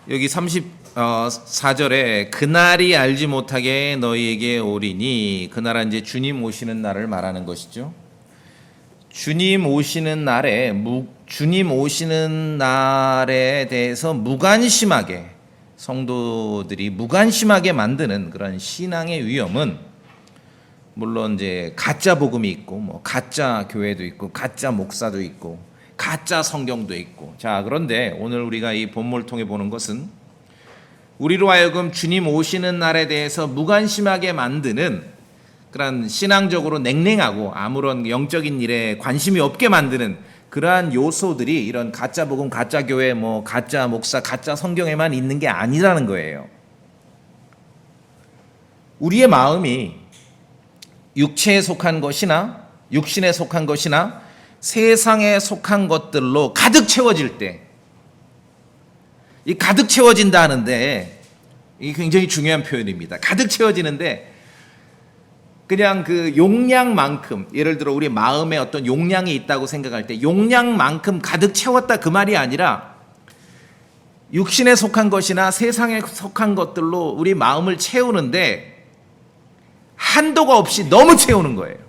여기 34절에 그날이 알지 못하게 너희에게 오리니, 그날은 이제 주님 오시는 날을 말하는 것이죠. 주님 오시는 날에 대해서 무관심하게, 성도들이 무관심하게 만드는 그런 신앙의 위험은, 물론 이제 가짜 복음이 있고, 뭐 가짜 교회도 있고, 가짜 목사도 있고, 가짜 성경도 있고. 자, 그런데 오늘 우리가 이 본문을 통해 보는 것은 우리로 하여금 주님 오시는 날에 대해서 무관심하게 만드는, 그러한 신앙적으로 냉랭하고 아무런 영적인 일에 관심이 없게 만드는 그러한 요소들이 이런 가짜 복음, 가짜 교회, 뭐 가짜 목사, 가짜 성경에만 있는 게 아니라는 거예요. 우리의 마음이 육체에 속한 것이나 육신에 속한 것이나 세상에 속한 것들로 가득 채워질 때, 이 가득 채워진다 하는데 이게 굉장히 중요한 표현입니다. 가득 채워지는데 그냥 그 용량만큼, 예를 들어 우리 마음에 어떤 용량이 있다고 생각할 때 용량만큼 가득 채웠다, 그 말이 아니라 육신에 속한 것이나 세상에 속한 것들로 우리 마음을 채우는데 한도가 없이 너무 채우는 거예요.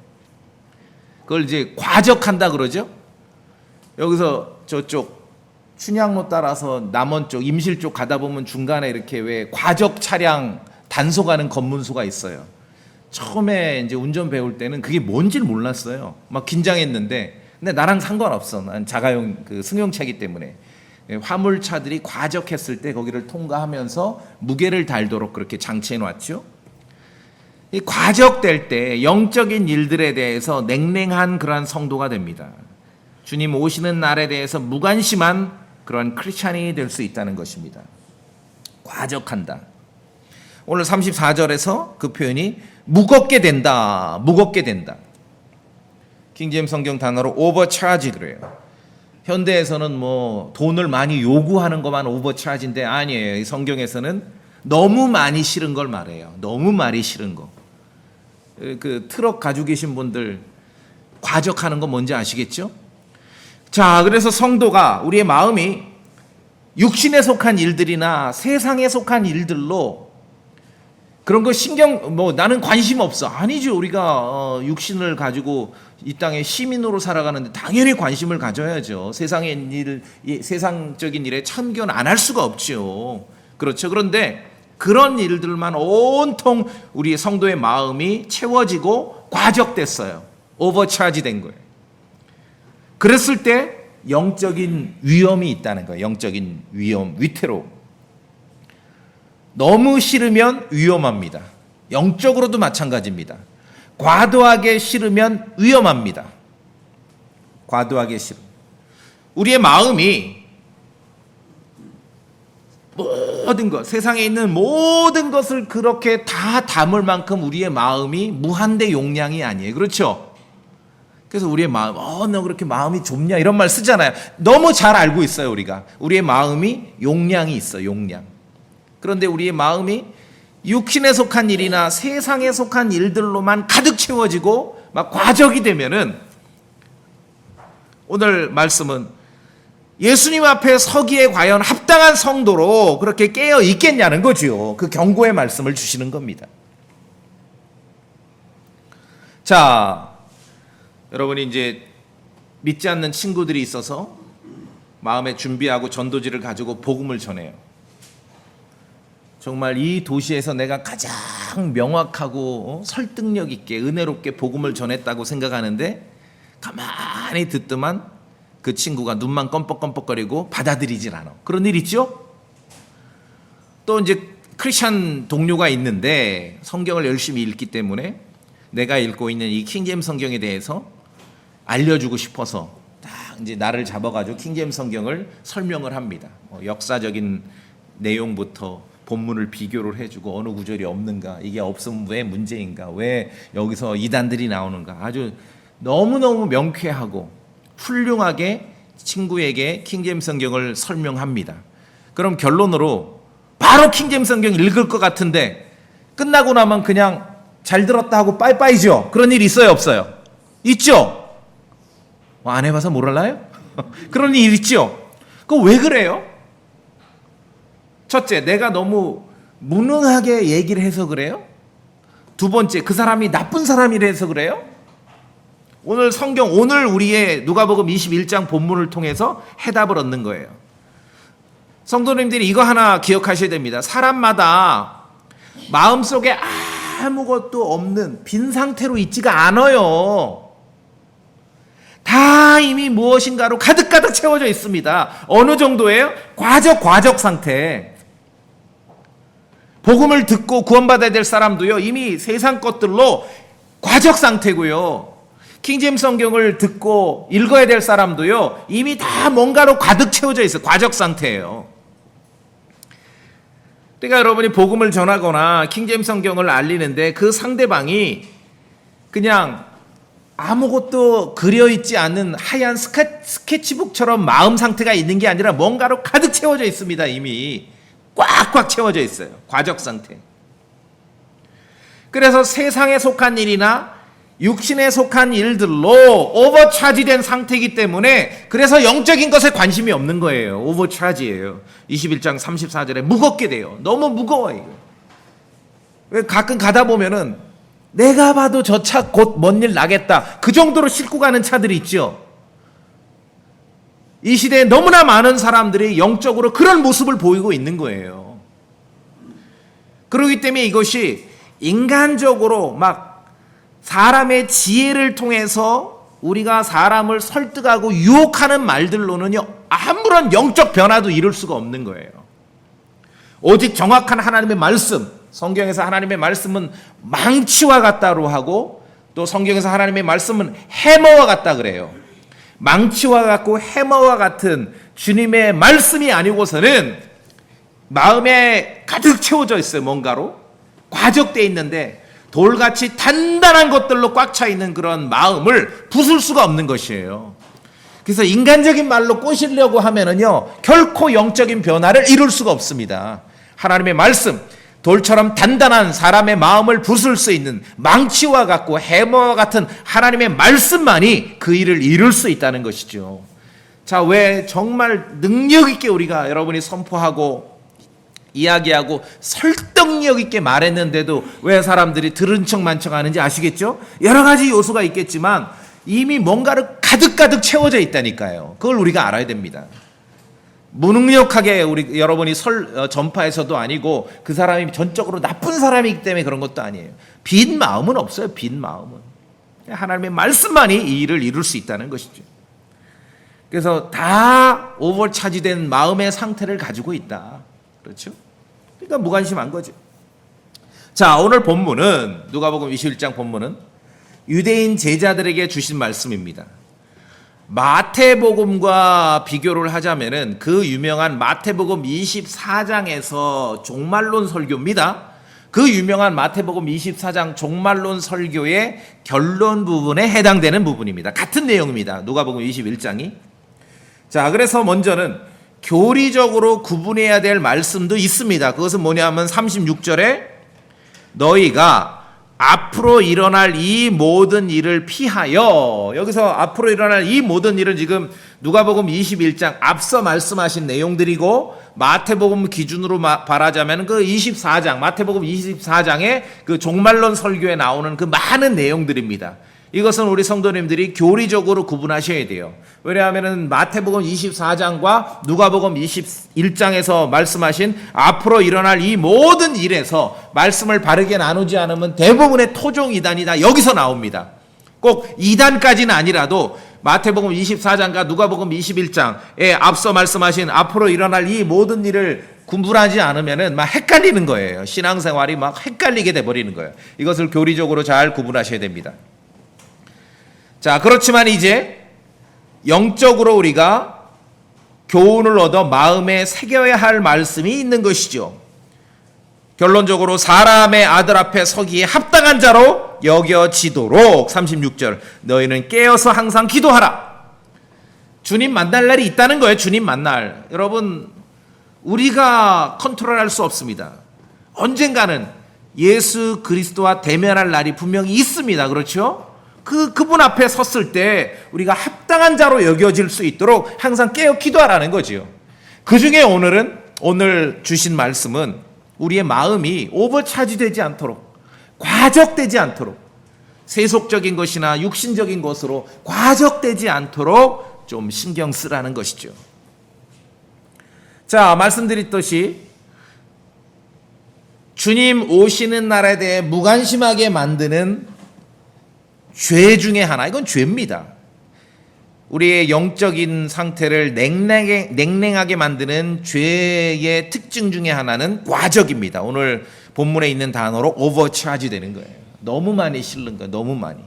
그걸 이제 과적한다 그러죠. 여기서 저쪽 춘향로 따라서 남원 쪽, 임실 쪽 가다 보면 중간에 이렇게 왜 과적 차량 단속하는 검문소가 있어요. 처음에 이제 운전 배울 때는 그게 뭔지를 몰랐어요. 막 긴장했는데, 근데 나랑 상관없어. 난 자가용 그 승용차이기 때문에. 화물차들이 과적했을 때 거기를 통과하면서 무게를 달도록 그렇게 장치해 놨죠. 이 과적될 때 영적인 일들에 대해서 냉랭한 그러한 성도가 됩니다. 주님 오시는 날에 대해서 무관심한 그러한 크리스찬이 될 수 있다는 것입니다. 과적한다. 오늘 34절에서 그 표현이 무겁게 된다, 무겁게 된다. 킹제임스 성경 단어로 오버차지 그래요. 현대에서는 뭐 돈을 많이 요구하는 것만 오버차지인데 아니에요. 이 성경에서는 너무 많이 실은 걸 말해요. 너무 많이 실은 거. 그 트럭 가지고 계신 분들 과적하는 거 뭔지 아시겠죠? 자, 그래서 성도가, 우리의 마음이 육신에 속한 일들이나 세상에 속한 일들로 그런 거 뭐 나는 관심 없어. 아니죠. 우리가 육신을 가지고 이 땅에 시민으로 살아가는데 당연히 관심을 가져야죠. 세상의 일, 세상적인 일에 참견 안 할 수가 없죠. 그렇죠. 그런데 그런 일들만 온통 우리 성도의 마음이 채워지고 과적됐어요. 오버차지 된 거예요. 그랬을 때 영적인 위험이 있다는 거예요. 영적인 위험, 위태로움. 너무 싫으면 위험합니다. 영적으로도 마찬가지입니다. 과도하게 싫으면 위험합니다. 과도하게 싫음. 우리의 마음이 모든 것, 세상에 있는 모든 것을 그렇게 다 담을 만큼 우리의 마음이 무한대 용량이 아니에요. 그렇죠? 그래서 우리의 마음, 너 그렇게 마음이 좁냐 이런 말 쓰잖아요. 너무 잘 알고 있어요. 우리가 우리의 마음이 용량이 있어, 용량. 그런데 우리의 마음이 육신에 속한 일이나 세상에 속한 일들로만 가득 채워지고 막 과적이 되면은, 오늘 말씀은 예수님 앞에 서기에 과연 합당한 성도로 그렇게 깨어 있겠냐는 거죠. 그 경고의 말씀을 주시는 겁니다. 자, 여러분이 이제 믿지 않는 친구들이 있어서 마음에 준비하고 전도지를 가지고 복음을 전해요. 정말 이 도시에서 내가 가장 명확하고 설득력 있게 은혜롭게 복음을 전했다고 생각하는데 가만히 듣더만 그 친구가 눈만 껌뻑껌뻑거리고 받아들이질 않아. 그런 일 있죠? 또 이제 크리스찬 동료가 있는데 성경을 열심히 읽기 때문에 내가 읽고 있는 이 킹제임스 성경에 대해서 알려주고 싶어서 딱 이제 나를 잡아가지고 킹제임스 성경을 설명을 합니다. 역사적인 내용부터 본문을 비교를 해주고 어느 구절이 없는가, 이게 없으면 왜 문제인가, 왜 여기서 이단들이 나오는가, 아주 너무너무 명쾌하고 훌륭하게 친구에게 킹제임스 성경을 설명합니다. 그럼 결론으로 바로 킹제임스 성경 읽을 것 같은데 끝나고 나면 그냥 잘 들었다 하고 빠이빠이죠. 그런 일 있어요, 없어요? 있죠? 안 해봐서 몰라요? 그런 일 있죠? 그거 왜 그래요? 첫째, 내가 너무 무능하게 얘기를 해서 그래요? 두 번째, 그 사람이 나쁜 사람이라서 그래요? 오늘 성경, 오늘 우리의 누가복음 21장 본문을 통해서 해답을 얻는 거예요. 성도님들이 이거 하나 기억하셔야 됩니다. 사람마다 마음속에 아무것도 없는 빈 상태로 있지가 않아요. 다 이미 무엇인가로 가득가득 채워져 있습니다. 어느 정도예요? 과적 상태. 복음을 듣고 구원받아야 될 사람도요, 이미 세상 것들로 과적 상태고요. 킹제임스 성경을 듣고 읽어야 될 사람도요, 이미 다 뭔가로 가득 채워져 있어요. 과적 상태예요. 그러니까 여러분이 복음을 전하거나 킹제임스 성경을 알리는데 그 상대방이 그냥 아무것도 그려있지 않은 하얀 스케치북처럼 마음 상태가 있는 게 아니라 뭔가로 가득 채워져 있습니다. 이미 꽉꽉 채워져 있어요. 과적 상태. 그래서 세상에 속한 일이나 육신에 속한 일들로 오버차지된 상태이기 때문에 그래서 영적인 것에 관심이 없는 거예요. 오버차지예요. 21장 34절에 무겁게 돼요. 너무 무거워요. 왜 가끔 가다 보면은 내가 봐도 저 차 곧 뭔 일 나겠다. 그 정도로 싣고 가는 차들이 있죠. 이 시대에 너무나 많은 사람들이 영적으로 그런 모습을 보이고 있는 거예요. 그렇기 때문에 이것이 인간적으로 막 사람의 지혜를 통해서 우리가 사람을 설득하고 유혹하는 말들로는요, 아무런 영적 변화도 이룰 수가 없는 거예요. 오직 정확한 하나님의 말씀, 성경에서 하나님의 말씀은 망치와 같다로 하고 또 성경에서 하나님의 말씀은 해머와 같다 그래요. 망치와 같고 해머와 같은 주님의 말씀이 아니고서는 마음에 가득 채워져 있어요. 뭔가로 과적되어 있는데 돌같이 단단한 것들로 꽉 차 있는 그런 마음을 부술 수가 없는 것이에요. 그래서 인간적인 말로 꼬시려고 하면은요, 결코 영적인 변화를 이룰 수가 없습니다. 하나님의 말씀, 돌처럼 단단한 사람의 마음을 부술 수 있는 망치와 같고 해머와 같은 하나님의 말씀만이 그 일을 이룰 수 있다는 것이죠. 자, 왜 정말 능력 있게 우리가 여러분이 선포하고 이야기하고 설득력 있게 말했는데도 왜 사람들이 들은 척 만척 하는지 아시겠죠? 여러 가지 요소가 있겠지만 이미 뭔가를 가득가득 채워져 있다니까요. 그걸 우리가 알아야 됩니다. 무능력하게 우리 여러분이 전파해서도 아니고 그 사람이 전적으로 나쁜 사람이기 때문에 그런 것도 아니에요. 빈 마음은 없어요. 빈 마음은 하나님의 말씀만이 이 일을 이룰 수 있다는 것이죠. 그래서 다 오버차지된 마음의 상태를 가지고 있다. 그렇죠? 그러니까 무관심한 거죠. 자, 오늘 본문은 누가복음 21장 본문은 유대인 제자들에게 주신 말씀입니다. 마태복음과 비교를 하자면은 그 유명한 마태복음 24장에서 종말론 설교입니다. 그 유명한 마태복음 24장 종말론 설교의 결론 부분에 해당되는 부분입니다. 같은 내용입니다. 누가복음 21장이. 자, 그래서 먼저는 교리적으로 구분해야 될 말씀도 있습니다. 그것은 뭐냐면 36절에 너희가 앞으로 일어날 이 모든 일을 피하여, 여기서 앞으로 일어날 이 모든 일은 지금 누가복음 21장 앞서 말씀하신 내용들이고 마태복음 기준으로 말하자면 그 24장 마태복음 24장의 그 종말론 설교에 나오는 그 많은 내용들입니다. 이것은 우리 성도님들이 교리적으로 구분하셔야 돼요. 왜냐하면 마태복음 24장과 누가복음 21장에서 말씀하신 앞으로 일어날 이 모든 일에서 말씀을 바르게 나누지 않으면 대부분의 토종 이단이 다 여기서 나옵니다. 꼭 이단까지는 아니라도 마태복음 24장과 누가복음 21장에 앞서 말씀하신 앞으로 일어날 이 모든 일을 구분하지 않으면은 막 헷갈리는 거예요. 신앙생활이 막 헷갈리게 돼버리는 거예요. 이것을 교리적으로 잘 구분하셔야 됩니다. 자, 그렇지만 이제 영적으로 우리가 교훈을 얻어 마음에 새겨야 할 말씀이 있는 것이죠. 결론적으로 사람의 아들 앞에 서기에 합당한 자로 여겨지도록 36절 너희는 깨어서 항상 기도하라. 주님 만날 날이 있다는 거예요. 주님 만날. 여러분, 우리가 컨트롤할 수 없습니다. 언젠가는 예수 그리스도와 대면할 날이 분명히 있습니다. 그렇죠? 그분 앞에 섰을 때 우리가 합당한 자로 여겨질 수 있도록 항상 깨어 기도하라는 거지요. 그 중에 오늘은 오늘 주신 말씀은 우리의 마음이 오버차지되지 않도록, 과적되지 않도록, 세속적인 것이나 육신적인 것으로 과적되지 않도록 좀 신경 쓰라는 것이죠. 자, 말씀드렸듯이 주님 오시는 날에 대해 무관심하게 만드는 죄 중에 하나, 이건 죄입니다. 우리의 영적인 상태를 냉랭하게 만드는 죄의 특징 중에 하나는 과적입니다. 오늘 본문에 있는 단어로 오버차지 되는 거예요. 너무 많이 실는 거예요. 너무 많이.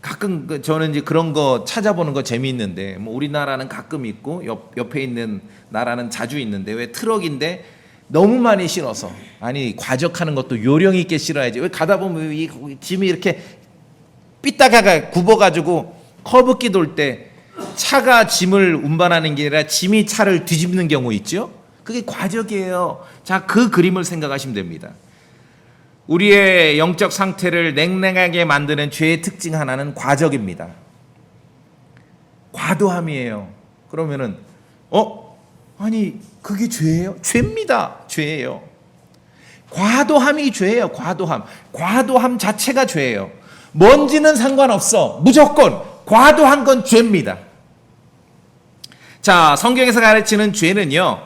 가끔 저는 이제 그런 거 찾아보는 거 재미있는데, 뭐 우리나라는 가끔 있고 옆에 있는 나라는 자주 있는데, 왜 트럭인데 너무 많이 실어서, 아니 과적하는 것도 요령 있게 실어야지. 왜 가다 보면 이 짐이 이렇게 삐딱하게 굽어가지고 커브기 돌 때 차가 짐을 운반하는 게 아니라 짐이 차를 뒤집는 경우 있죠. 그게 과적이에요. 자, 그 그림을 생각하시면 됩니다. 우리의 영적 상태를 냉랭하게 만드는 죄의 특징 하나는 과적입니다. 과도함이에요. 그러면은 아니 그게 죄예요? 죄입니다. 죄예요. 과도함이 죄예요. 과도함 자체가 죄예요. 뭔지는 상관없어. 무조건 과도한 건 죄입니다. 자, 성경에서 가르치는 죄는요,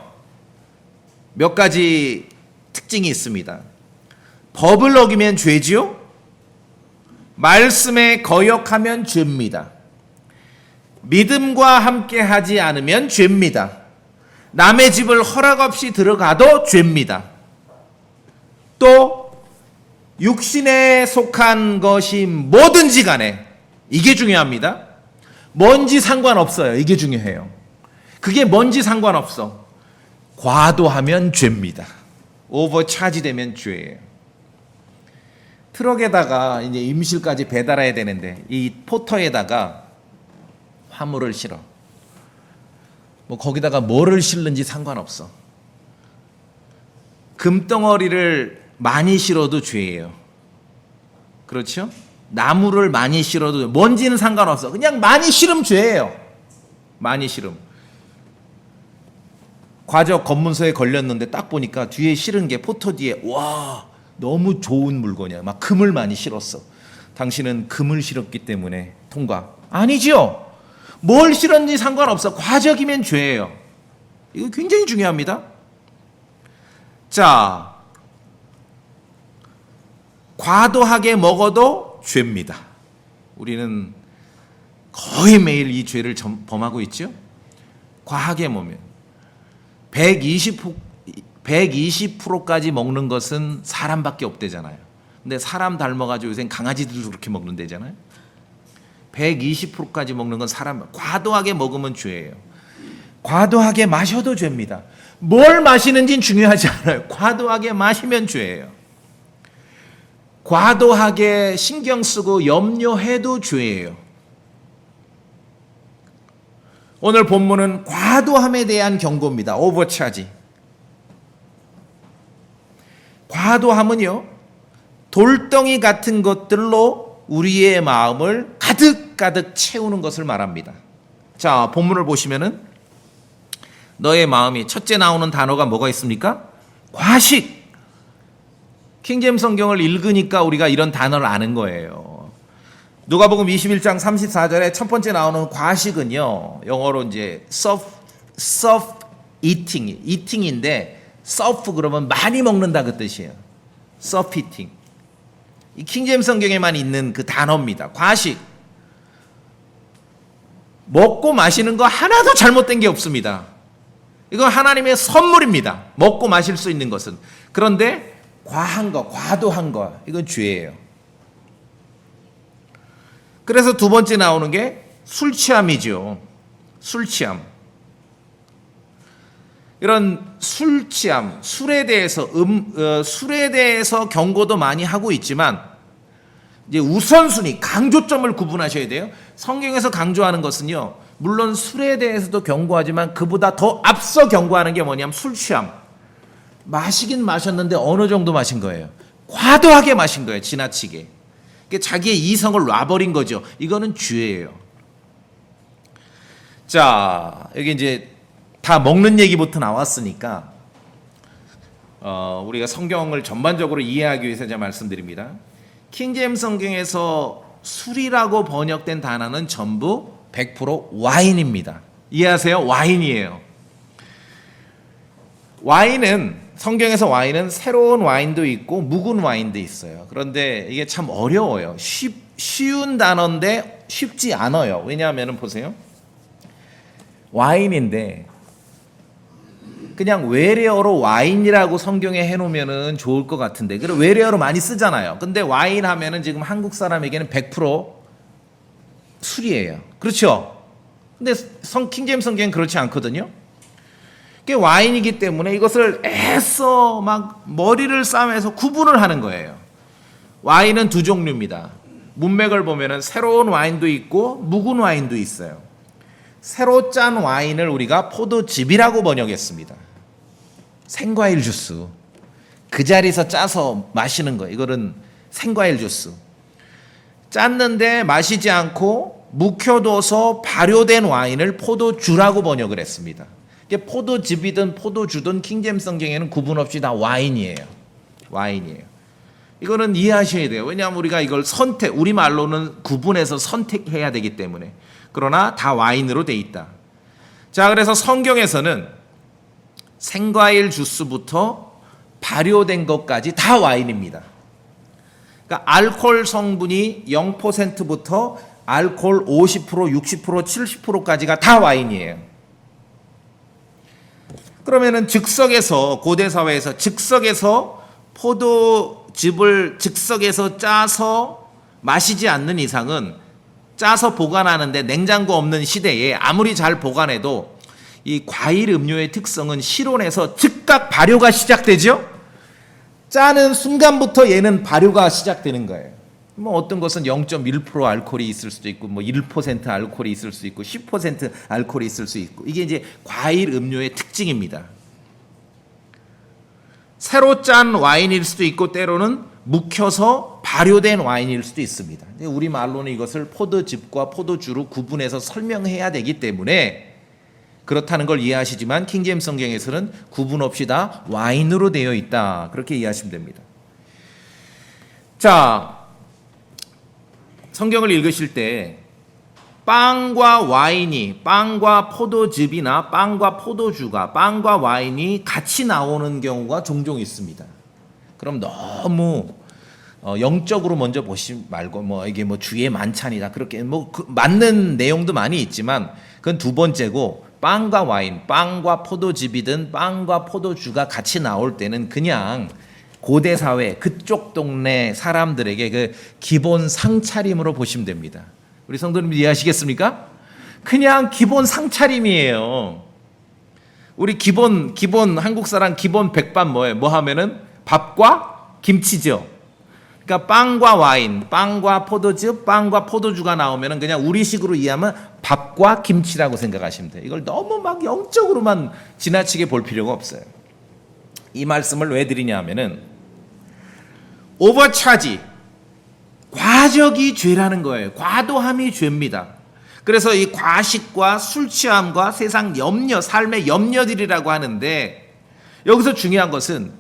몇 가지 특징이 있습니다. 법을 어기면 죄지요. 말씀에 거역하면 죄입니다. 믿음과 함께 하지 않으면 죄입니다. 남의 집을 허락 없이 들어가도 죄입니다. 또 육신에 속한 것이 뭐든지 간에, 이게 중요합니다. 뭔지 상관없어요. 이게 중요해요. 그게 뭔지 상관없어. 과도하면 죄입니다. 오버차지 되면 죄예요. 트럭에다가 이제 임실까지 배달해야 되는데 이 포터에다가 화물을 실어. 뭐 거기다가 뭐를 실는지 상관없어. 금덩어리를 많이 실어도 죄예요. 그렇죠? 나무를 많이 실어도, 뭔지는 상관없어. 그냥 많이 실으면 죄예요. 많이 실음. 과적 검문소에 걸렸는데 딱 보니까 뒤에 실은 게 포터 뒤에, 와, 너무 좋은 물건이야. 막 금을 많이 실었어. 당신은 금을 실었기 때문에 통과. 아니죠. 뭘 실었는지 상관없어. 과적이면 죄예요. 이거 굉장히 중요합니다. 자, 과도하게 먹어도 죄입니다. 우리는 거의 매일 이 죄를 범하고 있죠. 과하게 먹으면 120%까지 먹는 것은 사람밖에 없대잖아요. 근데 사람 닮아가지고 요새 강아지들도 그렇게 먹는다잖아요. 120%까지 먹는 건 사람. 과도하게 먹으면 죄예요. 과도하게 마셔도 죄입니다. 뭘 마시는지는 중요하지 않아요. 과도하게 마시면 죄예요. 과도하게 신경 쓰고 염려해도 죄예요. 오늘 본문은 과도함에 대한 경고입니다. 오버차지. 과도함은요, 돌덩이 같은 것들로 우리의 마음을 가득가득 채우는 것을 말합니다. 자, 본문을 보시면은 너의 마음이, 첫째 나오는 단어가 뭐가 있습니까? 과식. 킹제임스 성경을 읽으니까 우리가 이런 단어를 아는 거예요. 누가복음 21장 34절에 첫 번째 나오는 과식은요, 영어로 이제 soft eating인데, soft 그러면 많이 먹는다 그 뜻이에요. soft eating. 이 킹제임스 성경에만 있는 그 단어입니다. 과식. 먹고 마시는 거 하나도 잘못된 게 없습니다. 이건 하나님의 선물입니다. 먹고 마실 수 있는 것은. 그런데 과한 거, 과도한 거, 이건 죄예요. 그래서 두 번째 나오는 게 술 취함이죠. 술 취함. 이런 술 취함, 술에 대해서 경고도 많이 하고 있지만, 이제 우선순위, 강조점을 구분하셔야 돼요. 성경에서 강조하는 것은요, 물론 술에 대해서도 경고하지만 그보다 더 앞서 경고하는 게 뭐냐면 술 취함. 마시긴 마셨는데 어느 정도 마신 거예요? 과도하게 마신 거예요. 지나치게. 자기의 이성을 놔버린 거죠. 이거는 죄예요. 자, 여기 이제 다 먹는 얘기부터 나왔으니까 우리가 성경을 전반적으로 이해하기 위해서 제가 말씀드립니다. 킹제임스 성경에서 술이라고 번역된 단어는 전부 100% 와인입니다. 이해하세요? 와인이에요. 와인은 성경에서 와인은 새로운 와인도 있고 묵은 와인도 있어요. 그런데 이게 참 어려워요. 쉬운 단어인데 쉽지 않아요. 왜냐하면 보세요. 와인인데 그냥 외래어로 와인이라고 성경에 해놓으면 좋을 것 같은데, 그리고 외래어로 많이 쓰잖아요. 근데 와인 하면은 지금 한국 사람에게는 100% 술이에요. 그렇죠? 근데 킹제임스 성경은 그렇지 않거든요. 그게 와인이기 때문에 이것을 애써 막 머리를 싸매서 구분을 하는 거예요. 와인은 두 종류입니다. 문맥을 보면은 새로운 와인도 있고 묵은 와인도 있어요. 새로 짠 와인을 우리가 포도즙이라고 번역했습니다. 생과일 주스. 그 자리에서 짜서 마시는 거예요. 이거는 생과일 주스. 짰는데 마시지 않고 묵혀둬서 발효된 와인을 포도주라고 번역을 했습니다. 포도즙이든 포도주든 킹제임스 성경에는 구분 없이 다 와인이에요. 와인이에요. 이거는 이해하셔야 돼요. 왜냐하면 우리가 이걸 우리말로는 구분해서 선택해야 되기 때문에. 그러나 다 와인으로 돼 있다. 자, 그래서 성경에서는 생과일 주스부터 발효된 것까지 다 와인입니다. 그러니까 알코올 성분이 0%부터 알코올 50%, 60%, 70%까지가 다 와인이에요. 그러면은 고대 사회에서 즉석에서 포도즙을 즉석에서 짜서 마시지 않는 이상은, 짜서 보관하는데 냉장고 없는 시대에 아무리 잘 보관해도 이 과일 음료의 특성은 실온에서 즉각 발효가 시작되죠. 짜는 순간부터 얘는 발효가 시작되는 거예요. 뭐 어떤 것은 0.1% 알코올이 있을 수도 있고, 뭐 1% 알코올이 있을 수 있고, 10% 알코올이 있을 수 있고, 이게 이제 과일 음료의 특징입니다. 새로 짠 와인일 수도 있고, 때로는 묵혀서 발효된 와인일 수도 있습니다. 우리 말로는 이것을 포도즙과 포도주로 구분해서 설명해야 되기 때문에 그렇다는 걸 이해하시지만, 킹제임스 성경에서는 구분 없이 다 와인으로 되어 있다. 그렇게 이해하시면 됩니다. 자, 성경을 읽으실 때 빵과 와인이, 빵과 포도즙이나 빵과 포도주가, 빵과 와인이 같이 나오는 경우가 종종 있습니다. 그럼 너무 영적으로 먼저 보시 말고, 뭐 이게 뭐 주의 만찬이다, 그렇게 맞는 내용도 많이 있지만 그건 두 번째고, 빵과 와인, 빵과 포도즙이든 빵과 포도주가 같이 나올 때는 그냥 고대 사회 그쪽 동네 사람들에게 그 기본 상차림으로 보시면 됩니다. 우리 성도님 이해하시겠습니까? 그냥 기본 상차림이에요. 우리 기본 한국 사람 기본 백반 뭐예요? 뭐 하면은 밥과 김치죠. 그러니까 빵과 와인, 빵과 포도즙, 빵과 포도주가 나오면은 그냥 우리식으로 이해하면 밥과 김치라고 생각하시면 돼요. 이걸 너무 막 영적으로만 지나치게 볼 필요가 없어요. 이 말씀을 왜 드리냐 하면은 오버차지, 과적이 죄라는 거예요. 과도함이 죄입니다. 그래서 이 과식과 술 취함과 세상 염려, 삶의 염려들이라고 하는데, 여기서 중요한 것은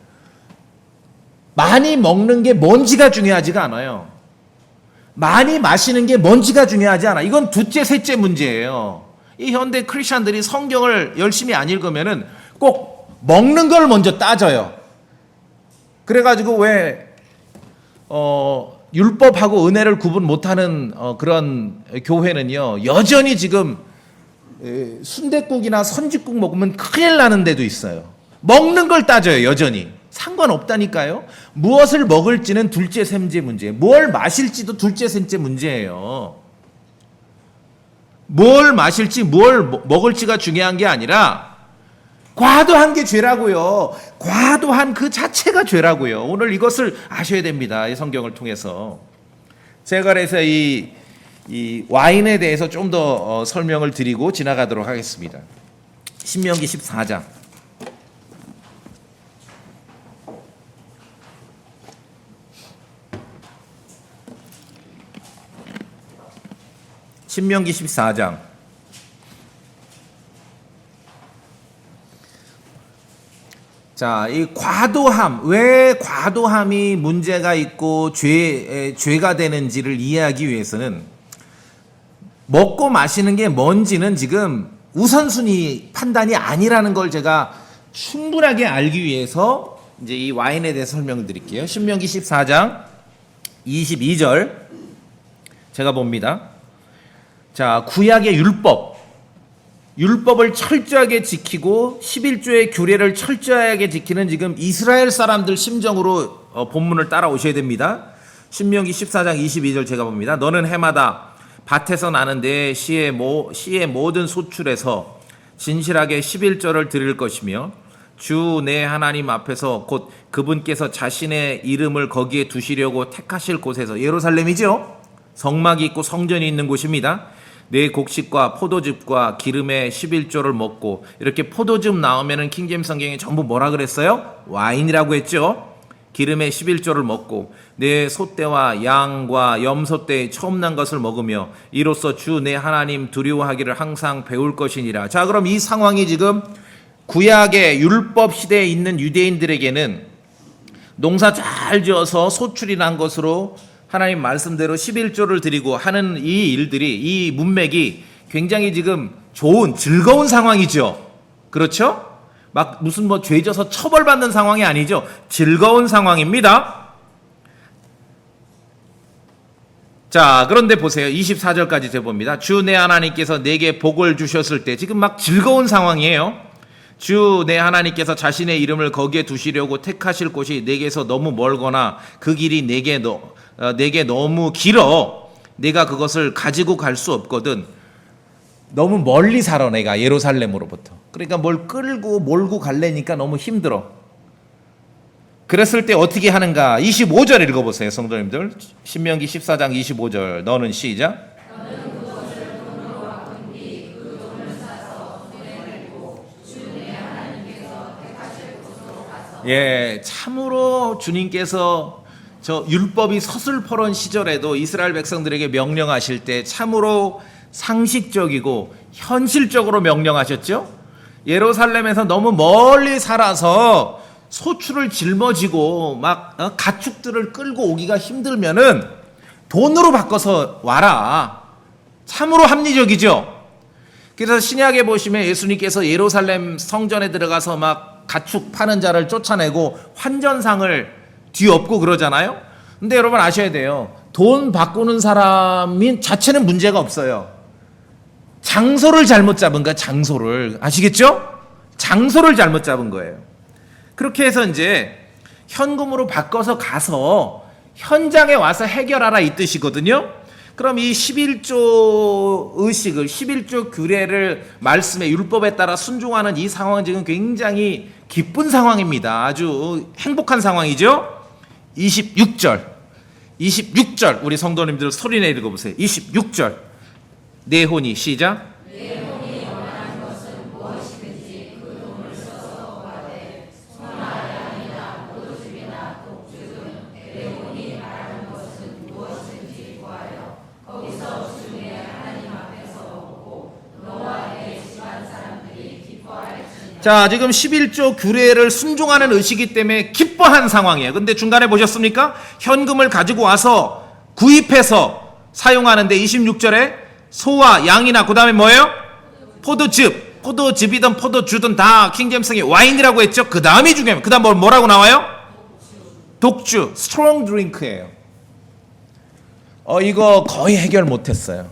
많이 먹는 게 뭔지가 중요하지가 않아요. 많이 마시는 게 뭔지가 중요하지 않아. 이건 둘째, 셋째 문제예요. 이 현대 크리스천들이 성경을 열심히 안 읽으면은 꼭 먹는 걸 먼저 따져요. 그래가지고 왜 율법하고 은혜를 구분 못하는 그런 교회는요, 여전히 지금 순댓국이나 선짓국 먹으면 큰일 나는 데도 있어요. 먹는 걸 따져요. 여전히 상관없다니까요. 무엇을 먹을지는 둘째, 셋째 문제예요. 뭘 마실지도 둘째, 셋째 문제예요. 뭘 마실지 뭘 먹을지가 중요한 게 아니라 과도한 게 죄라고요. 과도한 그 자체가 죄라고요. 오늘 이것을 아셔야 됩니다. 이 성경을 통해서. 제가 그래서 이 와인에 대해서 좀 더 설명을 드리고 지나가도록 하겠습니다. 신명기 14장. 신명기 14장 자, 이 과도함, 왜 과도함이 문제가 있고 죄가 되는지를 이해하기 위해서는 먹고 마시는 게 뭔지는 지금 우선순위 판단이 아니라는 걸 제가 충분하게 알기 위해서 이제 이 와인에 대해서 설명을 드릴게요. 신명기 14장 22절 제가 봅니다. 자, 구약의 율법을 철저하게 지키고 11조의 규례를 철저하게 지키는 지금 이스라엘 사람들 심정으로 본문을 따라오셔야 됩니다. 신명기 14장 22절 제가 봅니다. 너는 해마다 밭에서 나는 내 씨의 모든 소출에서 진실하게 11조를 드릴 것이며 주 내 하나님 앞에서 곧 그분께서 자신의 이름을 거기에 두시려고 택하실 곳에서, 예루살렘이죠. 성막이 있고 성전이 있는 곳입니다. 내 곡식과 포도즙과 기름의 11조를 먹고, 이렇게 포도즙 나오면은 킹제임스 성경에 전부 뭐라 그랬어요? 와인이라고 했죠. 기름의 11조를 먹고 내 소떼와 양과 염소떼의 처음 난 것을 먹으며 이로써 주 내 하나님 두려워하기를 항상 배울 것이니라. 자, 그럼 이 상황이 지금 구약의 율법 시대에 있는 유대인들에게는 농사 잘 지어서 소출이 난 것으로 하나님 말씀대로 11조를 드리고 하는 이 일들이, 이 문맥이 굉장히 지금 좋은, 즐거운 상황이죠. 그렇죠? 막 무슨 뭐 죄져서 처벌받는 상황이 아니죠. 즐거운 상황입니다. 자, 그런데 보세요. 24절까지 제봅니다. 주 내 하나님께서 내게 복을 주셨을 때, 지금 막 즐거운 상황이에요. 주 내 하나님께서 자신의 이름을 거기에 두시려고 택하실 곳이 내게서 너무 멀거나 그 길이 내게 너무 길어 내가 그것을 가지고 갈 수 없거든. 너무 멀리 살아 내가 예루살렘으로부터. 그러니까 뭘 끌고 몰고 갈래니까 너무 힘들어. 그랬을 때 어떻게 하는가? 25절 읽어보세요, 성도님들. 신명기 14장 25절. 너는 시작. 예, 참으로 주님께서 저 율법이 서슬퍼런 시절에도 이스라엘 백성들에게 명령하실 때 참으로 상식적이고 현실적으로 명령하셨죠. 예루살렘에서 너무 멀리 살아서 소출을 짊어지고 막 가축들을 끌고 오기가 힘들면은 돈으로 바꿔서 와라. 참으로 합리적이죠. 그래서 신약에 보시면 예수님께서 예루살렘 성전에 들어가서 막 가축 파는 자를 쫓아내고 환전상을 뒤엎고 그러잖아요. 근데 여러분 아셔야 돼요. 돈 바꾸는 사람인 자체는 문제가 없어요. 장소를 잘못 잡은 거야. 장소를. 아시겠죠? 장소를 잘못 잡은 거예요. 그렇게 해서 이제 현금으로 바꿔서 가서 현장에 와서 해결하라 이 뜻이거든요. 그럼 이 11조 의식을, 11조 규례를 말씀의 율법에 따라 순종하는 이 상황은 지금 굉장히 기쁜 상황입니다. 아주 행복한 상황이죠. 26절 우리 성도님들 소리내 읽어보세요. 26절 내 혼이 시작. 내 혼이 원하는 것은 무엇이든지 그 돈을 써서 구하되 소나 양이나 포도즙이나 독주든 내 혼이 말하는 것은 무엇이든지 구하여 거기서 주 내 하나님 앞에서 먹고 너와 내 집안 사람들이 기뻐할지니라. 자, 지금 11조 규례를 순종하는 의식이기 때문에 기뻐한 상황이에요. 근데 중간에 보셨습니까? 현금을 가지고 와서 구입해서 사용하는데 26절에 소와 양이나 그 다음에 뭐예요? 포도즙이든 포도주든 다 킹제임스성이 와인이라고 했죠. 그 다음이 중요해요. 그 다음 뭐라고 나와요? 독주, 스트롱 드링크예요. 이거 거의 해결 못했어요.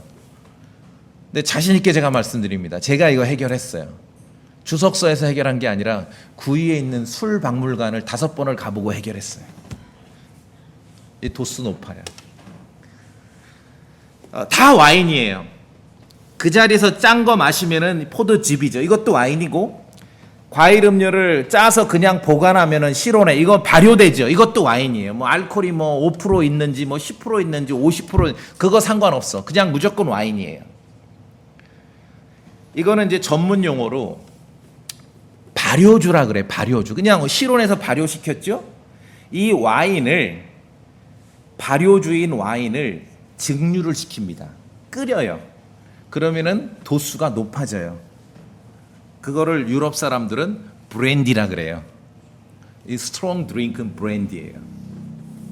근데 자신 있게 제가 말씀드립니다. 제가 이거 해결했어요. 주석서에서 해결한 게 아니라 구의에 있는 술 박물관을 5번을 가보고 해결했어요. 이 도수 높아요. 다 와인이에요. 그 자리에서 짠 거 마시면은 포도즙이죠. 이것도 와인이고, 과일 음료를 짜서 그냥 보관하면은 실온에 이거 발효되죠. 이것도 와인이에요. 뭐 알코올이 뭐 5% 있는지 뭐 10% 있는지 50% 그거 상관없어. 그냥 무조건 와인이에요. 이거는 이제 전문 용어로 발효주라 그래. 발효주. 그냥 실온에서 발효시켰죠. 이 와인을, 발효주인 와인을 증류를 시킵니다. 끓여요. 그러면은 도수가 높아져요. 그거를 유럽 사람들은 브랜디라 그래요. 이 스트롱 드링크는 브랜디예요.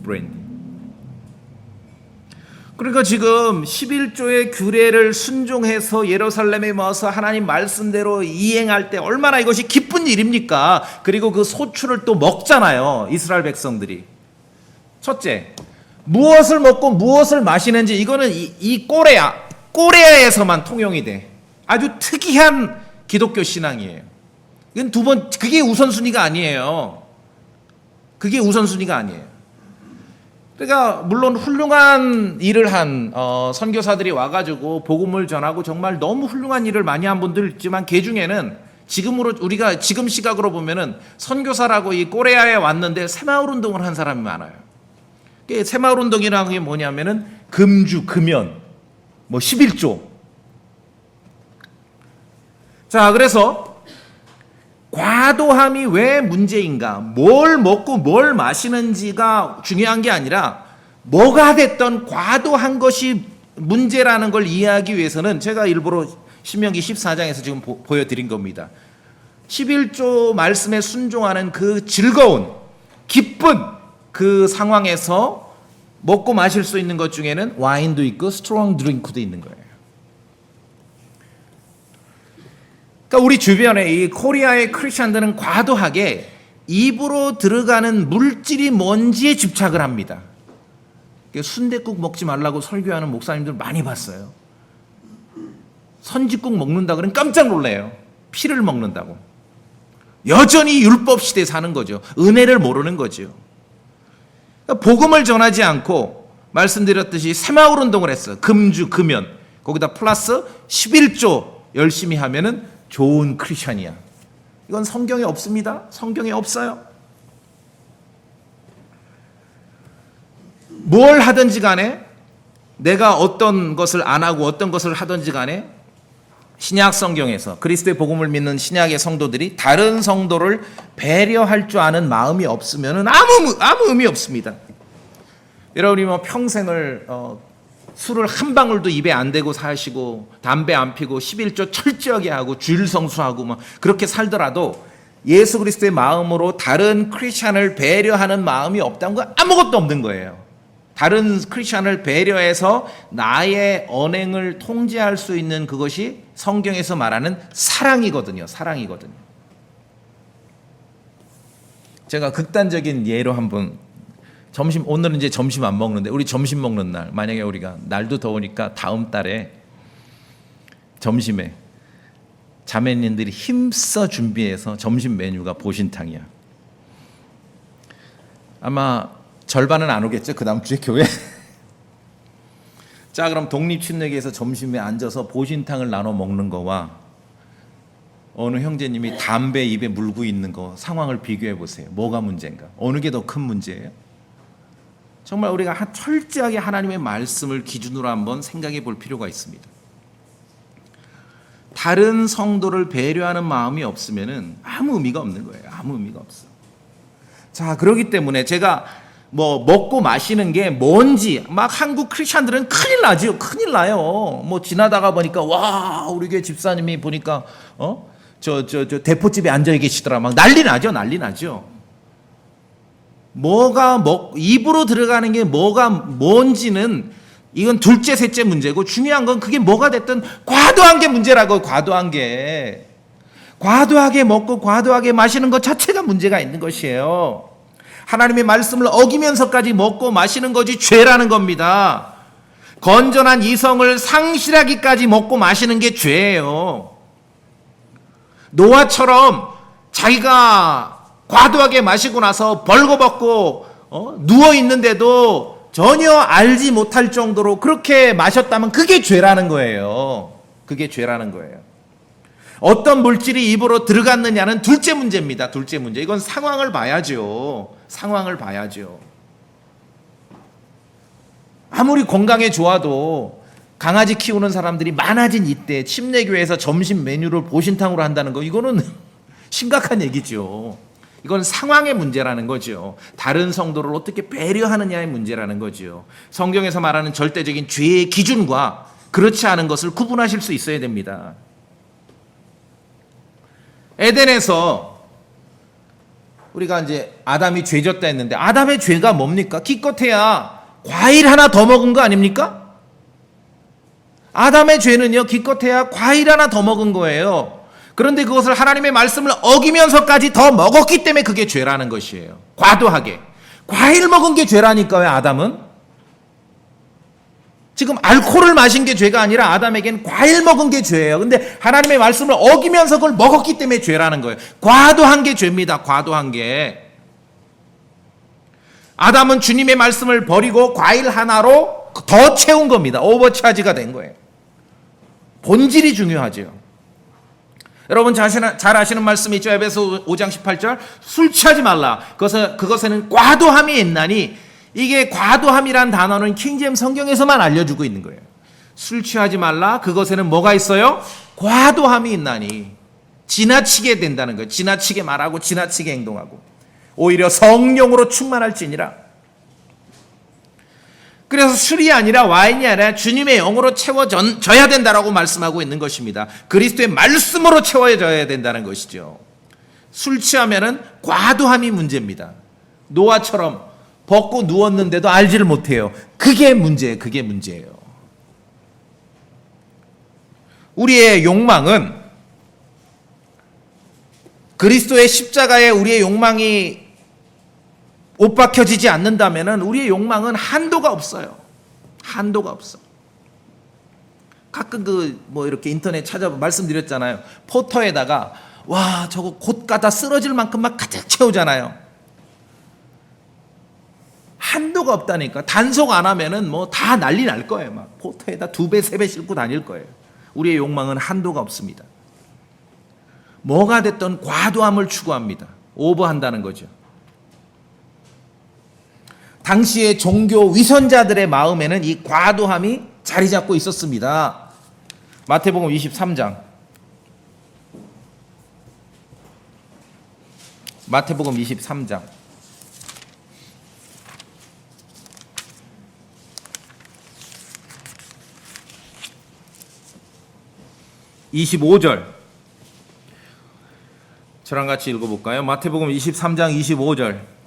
브랜디. 그러니까 지금 11조의 규례를 순종해서 예루살렘에 모아서 하나님 말씀대로 이행할 때 얼마나 이것이 기쁜 일입니까? 그리고 그 소출을 또 먹잖아요. 이스라엘 백성들이. 첫째, 무엇을 먹고 무엇을 마시는지 이거는 이 꼬레아에서만 통용이 돼. 아주 특이한 기독교 신앙이에요. 이건 그게 우선순위가 아니에요. 그게 우선순위가 아니에요. 그러니까 물론 훌륭한 일을 한 선교사들이 와가지고 복음을 전하고 정말 너무 훌륭한 일을 많이 한 분들 있지만 그 중에는 우리가 지금 시각으로 보면은 선교사라고 이 꼬레아에 왔는데 새마을 운동을 한 사람이 많아요. 새마을 운동이라는 게 뭐냐면은 금주, 금연, 11조. 자, 그래서 과도함이 왜 문제인가? 뭘 먹고 뭘 마시는지가 중요한 게 아니라 뭐가 됐던 과도한 것이 문제라는 걸 이해하기 위해서는 제가 일부러 신명기 14장에서 지금 보여드린 겁니다. 11조 말씀에 순종하는 그 즐거운, 기쁜 그 상황에서 먹고 마실 수 있는 것 중에는 와인도 있고 스트롱 드링크도 있는 거예요. 그러니까 우리 주변에 이 코리아의 크리스천들은 과도하게 입으로 들어가는 물질이 뭔지에 집착을 합니다. 순댓국 먹지 말라고 설교하는 목사님들 많이 봤어요. 선짓국 먹는다 그러면 깜짝 놀래요. 피를 먹는다고. 여전히 율법 시대에 사는 거죠. 은혜를 모르는 거죠. 그러니까 복음을 전하지 않고 말씀드렸듯이 새마을 운동을 했어. 금주, 금연. 거기다 플러스 11조 열심히 하면은 좋은 크리스천이야. 이건 성경에 없습니다. 성경에 없어요. 뭘 하든지 간에 내가 어떤 것을 안 하고 어떤 것을 하든지 간에 신약 성경에서 그리스도의 복음을 믿는 신약의 성도들이 다른 성도를 배려할 줄 아는 마음이 없으면 아무 의미 없습니다. 여러분이 평생을 술을 한 방울도 입에 안 대고 사시고 담배 안 피고 11조 철저하게 하고 주일 성수하고 그렇게 살더라도 예수 그리스도의 마음으로 다른 크리스천을 배려하는 마음이 없다는 건 아무것도 없는 거예요. 다른 크리스천을 배려해서 나의 언행을 통제할 수 있는 그것이 성경에서 말하는 사랑이거든요. 사랑이거든요. 제가 극단적인 예로 한번 오늘은 이제 점심 안 먹는데 우리 점심 먹는 날 만약에 우리가 날도 더우니까 다음 달에 점심에 자매님들이 힘써 준비해서 점심 메뉴가 보신탕이야. 아마 절반은 안 오겠죠? 그 다음 주에 교회. 자, 그럼 독립침례교에서 점심에 앉아서 보신탕을 나눠 먹는 거와 어느 형제님이 담배 입에 물고 있는 거 상황을 비교해 보세요. 뭐가 문제인가? 어느 게 더 큰 문제예요? 정말 우리가 철저하게 하나님의 말씀을 기준으로 한번 생각해 볼 필요가 있습니다. 다른 성도를 배려하는 마음이 없으면 아무 의미가 없는 거예요. 아무 의미가 없어. 자, 그렇기 때문에 제가 먹고 마시는 게 뭔지 한국 크리스천들은 큰일 나죠. 큰일 나요. 지나다가 보니까 와, 우리 교회 집사님이 보니까 저 대포집에 앉아 계시더라. 난리 나죠. 난리 나죠. 입으로 들어가는 게 뭔지는 이건 둘째, 셋째 문제고 중요한 건 그게 뭐가 됐든 과도한 게 문제라고. 과도하게 먹고 과도하게 마시는 것 자체가 문제가 있는 것이에요. 하나님의 말씀을 어기면서까지 먹고 마시는 것이 죄라는 겁니다. 건전한 이성을 상실하기까지 먹고 마시는 게 죄예요. 노아처럼 자기가 과도하게 마시고 나서 벌거벗고 누워 있는데도 전혀 알지 못할 정도로 그렇게 마셨다면 그게 죄라는 거예요. 그게 죄라는 거예요. 어떤 물질이 입으로 들어갔느냐는 둘째 문제입니다. 둘째 문제. 이건 상황을 봐야죠. 상황을 봐야죠. 아무리 건강에 좋아도 강아지 키우는 사람들이 많아진 이때 침례교회에서 점심 메뉴를 보신탕으로 한다는 거 이거는 심각한 얘기죠. 이건 상황의 문제라는 거죠. 다른 성도를 어떻게 배려하느냐의 문제라는 거죠. 성경에서 말하는 절대적인 죄의 기준과 그렇지 않은 것을 구분하실 수 있어야 됩니다. 우리가 이제 아담이 죄졌다 했는데 아담의 죄가 뭡니까? 기껏해야 과일 하나 더 먹은 거 아닙니까? 아담의 죄는요, 기껏해야 과일 하나 더 먹은 거예요. 그런데 그것을 하나님의 말씀을 어기면서까지 더 먹었기 때문에 그게 죄라는 것이에요. 과도하게. 과일 먹은 게 죄라니까요, 아담은. 지금 알코올을 마신 게 죄가 아니라 아담에겐 과일 먹은 게 죄예요. 근데 하나님의 말씀을 어기면서 그걸 먹었기 때문에 죄라는 거예요. 과도한 게 죄입니다. 과도한 게. 아담은 주님의 말씀을 버리고 과일 하나로 더 채운 겁니다. 오버차지가 된 거예요. 본질이 중요하죠. 여러분 잘 아시는 말씀이 있죠. 에베소 5장 18절. 술 취하지 말라. 그것에는 과도함이 있나니, 이게 과도함이란 단어는 킹제임 성경에서만 알려주고 있는 거예요. 술 취하지 말라. 그것에는 뭐가 있어요? 과도함이 있나니. 지나치게 된다는 거예요. 지나치게 말하고 지나치게 행동하고. 오히려 성령으로 충만할지니라. 그래서 술이 아니라 와인이 아니라 주님의 영으로 채워져야 된다라고 말씀하고 있는 것입니다. 그리스도의 말씀으로 채워져야 된다는 것이죠. 술 취하면은 과도함이 문제입니다. 노아처럼 벗고 누웠는데도 알지를 못해요. 그게 문제예요. 그게 문제예요. 우리의 욕망은 그리스도의 십자가에 우리의 욕망이 옷 박혀지지 않는다면은 우리의 욕망은 한도가 없어요. 한도가 없어. 가끔 이렇게 인터넷 찾아보 말씀드렸잖아요. 포터에다가 와 저거 곧 가다 쓰러질 만큼 막 가득 채우잖아요. 한도가 없다니까. 단속 안 하면은 뭐 다 난리 날 거예요. 막 포터에다 2배, 3배 싣고 다닐 거예요. 우리의 욕망은 한도가 없습니다. 뭐가 됐든 과도함을 추구합니다. 오버한다는 거죠. 당시의 종교 위선자들의 마음에는 이 과도함이 자리 잡고 있었습니다. 마태복음 23장. 마태복음 23장. 25절. 저랑 같이 읽어볼까요? 마태복음 23장 25절.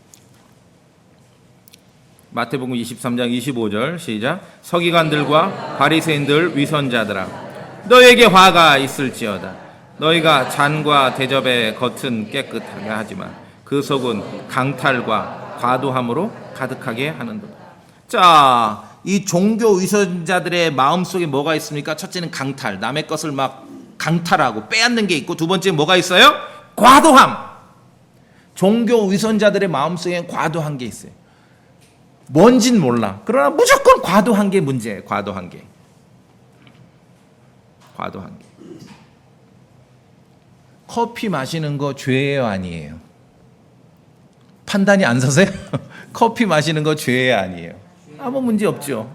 마태복음 23장 25절 시작. 서기관들과 바리새인들 위선자들아, 너에게 화가 있을지어다. 너희가 잔과 대접의 겉은 깨끗하게 하지만 그 속은 강탈과 과도함으로 가득하게 하는도다. 자, 이 종교 위선자들의 마음속에 뭐가 있습니까? 첫째는 강탈, 남의 것을 막 강탈하고 빼앗는 게 있고, 두 번째 뭐가 있어요? 과도함. 종교 위선자들의 마음속에 과도한 게 있어요. 뭔진 몰라. 그러나 무조건 과도한 게 문제예요. 과도한 게. 과도한 게. 커피 마시는 거 죄예요, 아니에요? 판단이 안 서세요? 커피 마시는 거 죄예요, 아니에요? 아무 문제 없죠.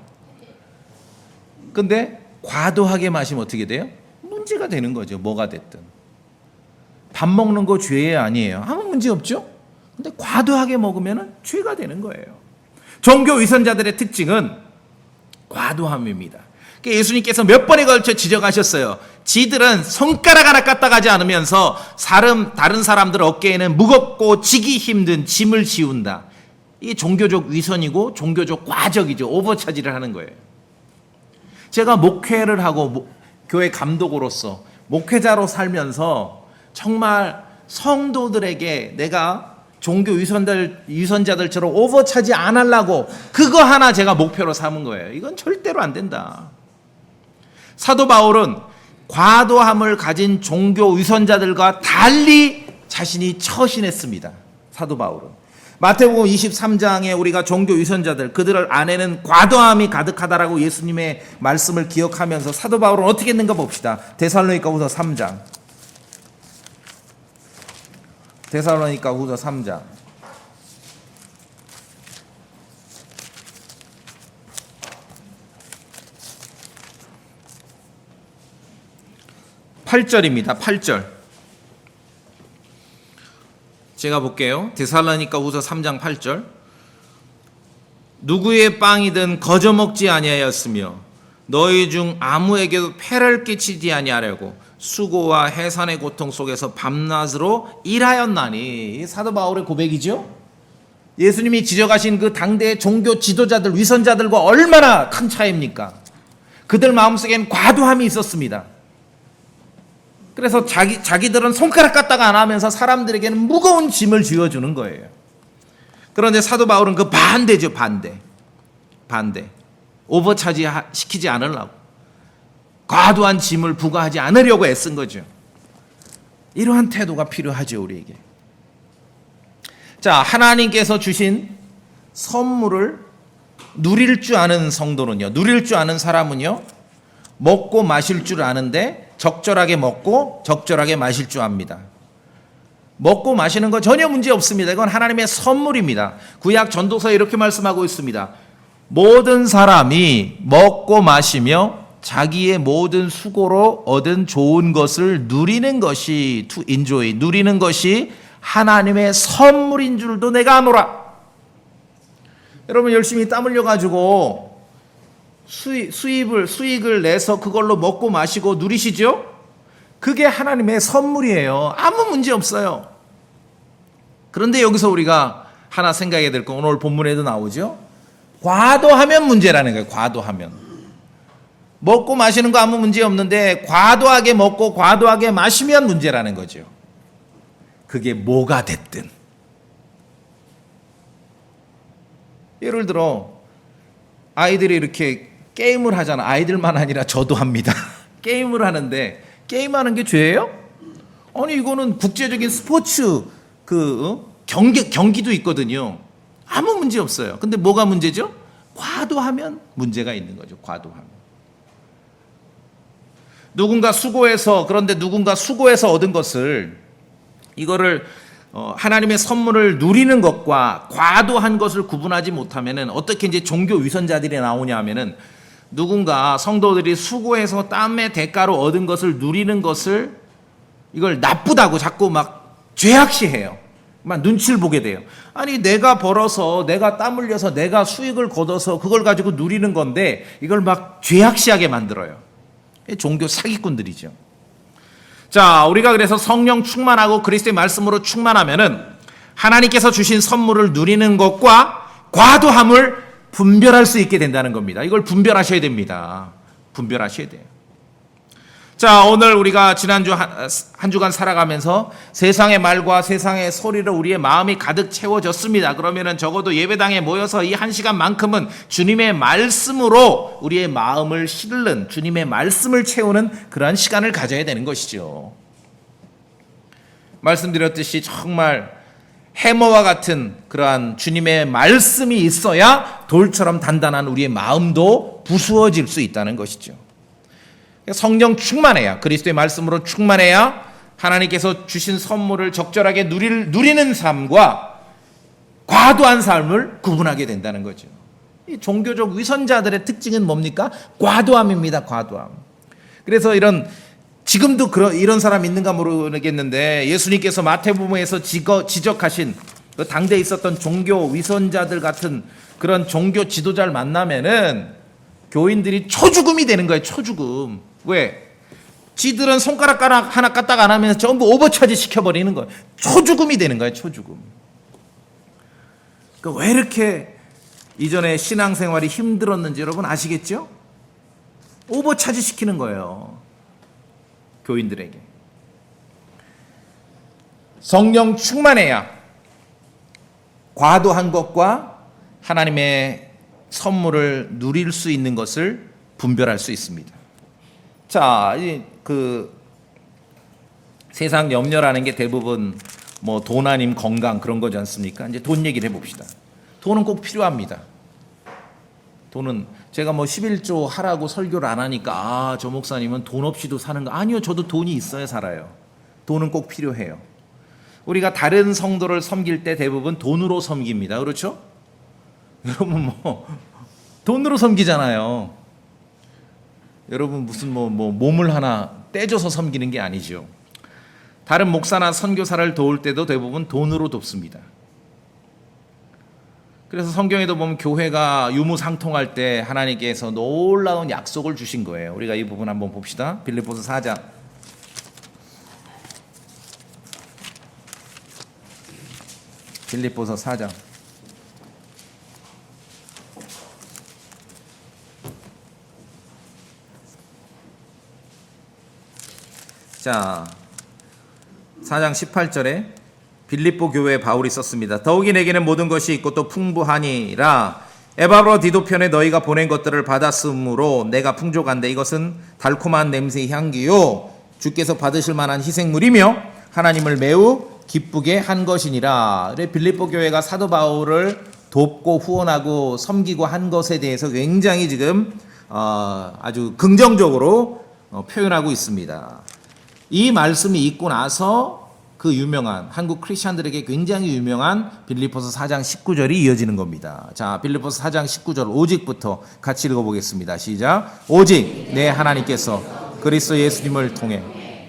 근데 과도하게 마시면 어떻게 돼요? 문제가 되는 거죠. 뭐가 됐든. 밥 먹는 거 죄예요, 아니에요? 아무 문제 없죠. 근데 과도하게 먹으면 죄가 되는 거예요. 종교 위선자들의 특징은 과도함입니다. 예수님께서 몇 번에 걸쳐 지적하셨어요. 지들은 손가락 하나 까딱하지 않으면서 다른 사람들 어깨에는 무겁고 지기 힘든 짐을 지운다. 이게 종교적 위선이고 종교적 과적이죠. 오버차지를 하는 거예요. 제가 목회를 하고 교회 감독으로서 목회자로 살면서 정말 성도들에게 내가 종교 위선자들처럼 오버차지 안 하려고 그거 하나 제가 목표로 삼은 거예요. 이건 절대로 안 된다. 사도 바울은 과도함을 가진 종교 위선자들과 달리 자신이 처신했습니다. 사도 바울은. 마태복음 23장에 우리가 종교 위선자들, 그들 안에는 과도함이 가득하다라고 예수님의 말씀을 기억하면서 사도 바울은 어떻게 했는가 봅시다. 데살로니가후서 3장. 데살로니가후서 3장. 8절입니다. 8절. 제가 볼게요. 데살로니가후서 3장 8절. 누구의 빵이든 거저 먹지 아니하였으며 너희 중 아무에게도 폐를 끼치지 아니하려고 수고와 해산의 고통 속에서 밤낮으로 일하였나니. 이 사도 바울의 고백이죠. 예수님이 지적하신 그 당대의 종교 지도자들, 위선자들과 얼마나 큰 차이입니까? 그들 마음속엔 과도함이 있었습니다. 그래서 자기들은 손가락 까딱 안 하면서 사람들에게는 무거운 짐을 쥐어주는 거예요. 그런데 사도 바울은 그 반대죠. 반대. 오버차지 시키지 않으려고, 과도한 짐을 부과하지 않으려고 애쓴 거죠. 이러한 태도가 필요하죠, 우리에게. 자, 하나님께서 주신 선물을 누릴 줄 아는 성도는요, 누릴 줄 아는 사람은요, 먹고 마실 줄 아는데 적절하게 먹고 적절하게 마실 줄 압니다. 먹고 마시는 거 전혀 문제 없습니다. 이건 하나님의 선물입니다. 구약 전도서에 이렇게 말씀하고 있습니다. 모든 사람이 먹고 마시며 자기의 모든 수고로 얻은 좋은 것을 누리는 것이 to enjoy, 누리는 것이 하나님의 선물인 줄도 내가 아노라. 여러분 열심히 땀 흘려가지고 수익을 내서 그걸로 먹고 마시고 누리시죠? 그게 하나님의 선물이에요. 아무 문제 없어요. 그런데 여기서 우리가 하나 생각해야 될 건 오늘 본문에도 나오죠. 과도하면 문제라는 거예요. 과도하면. 먹고 마시는 거 아무 문제 없는데 과도하게 먹고 과도하게 마시면 문제라는 거죠. 그게 뭐가 됐든. 예를 들어 아이들이 이렇게 게임을 하잖아. 아이들만 아니라 저도 합니다. 게임을 하는데 게임하는 게 죄예요? 아니 이거는 국제적인 스포츠 경기도 있거든요. 아무 문제 없어요. 근데 뭐가 문제죠? 과도하면 문제가 있는 거죠. 과도하면. 그런데 누군가 수고해서 얻은 것을, 이거를 하나님의 선물을 누리는 것과 과도한 것을 구분하지 못하면은 어떻게 이제 종교 위선자들이 나오냐 하면은, 누군가 성도들이 수고해서 땀의 대가로 얻은 것을 누리는 것을 이걸 나쁘다고 자꾸 막 죄악시해요. 막 눈치를 보게 돼요. 아니 내가 벌어서, 내가 땀 흘려서, 내가 수익을 거둬서 그걸 가지고 누리는 건데 이걸 막 죄악시하게 만들어요. 종교 사기꾼들이죠. 자, 우리가 그래서 성령 충만하고 그리스도의 말씀으로 충만하면은 하나님께서 주신 선물을 누리는 것과 과도함을 분별할 수 있게 된다는 겁니다. 이걸 분별하셔야 됩니다. 분별하셔야 돼요. 자, 오늘 우리가 지난주 한 주간 살아가면서 세상의 말과 세상의 소리로 우리의 마음이 가득 채워졌습니다. 그러면은 적어도 예배당에 모여서 이 한 시간만큼은 주님의 말씀으로 우리의 마음을 실는, 주님의 말씀을 채우는 그러한 시간을 가져야 되는 것이죠. 말씀드렸듯이 정말 해머와 같은 그러한 주님의 말씀이 있어야 돌처럼 단단한 우리의 마음도 부수어질 수 있다는 것이죠. 성령 충만해야, 그리스도의 말씀으로 충만해야 하나님께서 주신 선물을 적절하게 누리는 삶과 과도한 삶을 구분하게 된다는 거죠. 이 종교적 위선자들의 특징은 뭡니까? 과도함입니다. 과도함. 그래서 지금도 이런 사람 있는가 모르겠는데, 예수님께서 마태복음에서 지적하신 그 당대에 있었던 종교 위선자들 같은 그런 종교 지도자를 만나면은 교인들이 초죽음이 되는 거예요. 초죽음. 왜? 지들은 손가락 하나 까딱 안 하면서 전부 오버차지 시켜버리는 거예요. 초죽음이 되는 거예요. 초죽음. 그러니까 왜 이렇게 이전에 신앙생활이 힘들었는지 여러분 아시겠죠? 오버차지 시키는 거예요. 교인들에게. 성령 충만해야 과도한 것과 하나님의 선물을 누릴 수 있는 것을 분별할 수 있습니다. 자, 세상 염려라는 게 대부분 뭐 돈 아님 건강 그런 거지 않습니까? 이제 돈 얘기를 해봅시다. 돈은 꼭 필요합니다. 돈은 제가 뭐 11조 하라고 설교를 안 하니까 저 목사님은 돈 없이도 사는 거. 아니요, 저도 돈이 있어야 살아요. 돈은 꼭 필요해요. 우리가 다른 성도를 섬길 때 대부분 돈으로 섬깁니다. 그렇죠? 여러분 돈으로 섬기잖아요. 여러분 무슨 몸을 하나 떼줘서 섬기는 게 아니죠. 다른 목사나 선교사를 도울 때도 대부분 돈으로 돕습니다. 그래서 성경에도 보면 교회가 유무상통할 때 하나님께서 놀라운 약속을 주신 거예요. 우리가 이 부분 한번 봅시다. 빌립보서 4장. 빌립보서 4장. 자, 4장 18절에 빌립보 교회에 바울이 썼습니다. 더욱이 내게는 모든 것이 있고 또 풍부하니라. 에바브로 편에 너희가 보낸 것들을 받았으므로 내가 풍족한데 이것은 달콤한 냄새의 향기요 주께서 받으실 만한 희생물이며 하나님을 매우 기쁘게 한 것이니라. 빌립보 교회가 사도 바울을 돕고 후원하고 섬기고 한 것에 대해서 굉장히 지금 아주 긍정적으로 표현하고 있습니다. 이 말씀이 있고 나서 그 유명한 한국 크리스천들에게 굉장히 유명한 빌립보서 4장 19절이 이어지는 겁니다. 자, 빌립보서 4장 19절 오직부터 같이 읽어보겠습니다. 시작. 오직 내 하나님께서 그리스도 예수님을 통해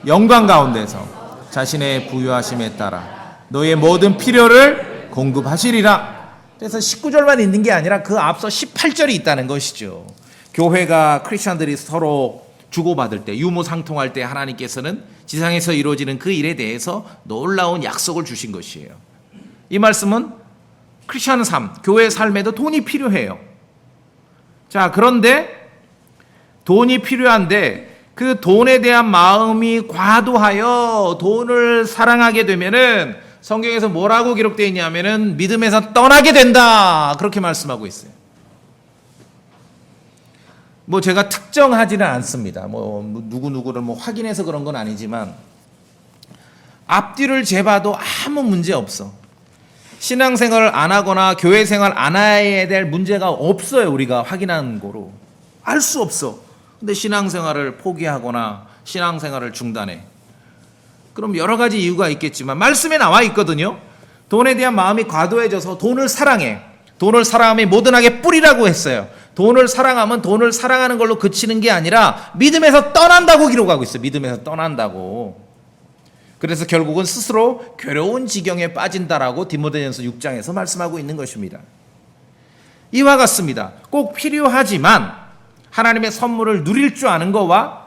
영광 가운데서 자신의 부유하심에 따라 너의 모든 필요를 공급하시리라. 그래서 19절만 있는 게 아니라 그 앞서 18절이 있다는 것이죠. 교회가 크리스천들이 서로 주고받을 때, 유무상통할 때 하나님께서는 지상에서 이루어지는 그 일에 대해서 놀라운 약속을 주신 것이에요. 이 말씀은 크리스천 삶, 교회 삶에도 돈이 필요해요. 자, 그런데 돈이 필요한데 그 돈에 대한 마음이 과도하여 돈을 사랑하게 되면은 성경에서 뭐라고 기록되어 있냐면은 믿음에서 떠나게 된다. 그렇게 말씀하고 있어요. 뭐 제가 특정하지는 않습니다. 뭐 누구누구를 뭐 확인해서 그런 건 아니지만 앞뒤를 재봐도 아무 문제 없어. 신앙생활을 안 하거나 교회 생활 안 해야 될 문제가 없어요. 우리가 확인한 거로 알 수 없어. 근데 신앙생활을 포기하거나 신앙생활을 중단해. 그럼 여러 가지 이유가 있겠지만 말씀에 나와 있거든요. 돈에 대한 마음이 과도해져서 돈을 사랑해. 돈을 사랑함이 모든 악의 뿌리라고 했어요. 돈을 사랑하면 돈을 사랑하는 걸로 그치는 게 아니라 믿음에서 떠난다고 기록하고 있어요. 믿음에서 떠난다고. 그래서 결국은 스스로 괴로운 지경에 빠진다라고 디모데전서 6장에서 말씀하고 있는 것입니다. 이와 같습니다. 꼭 필요하지만 하나님의 선물을 누릴 줄 아는 것과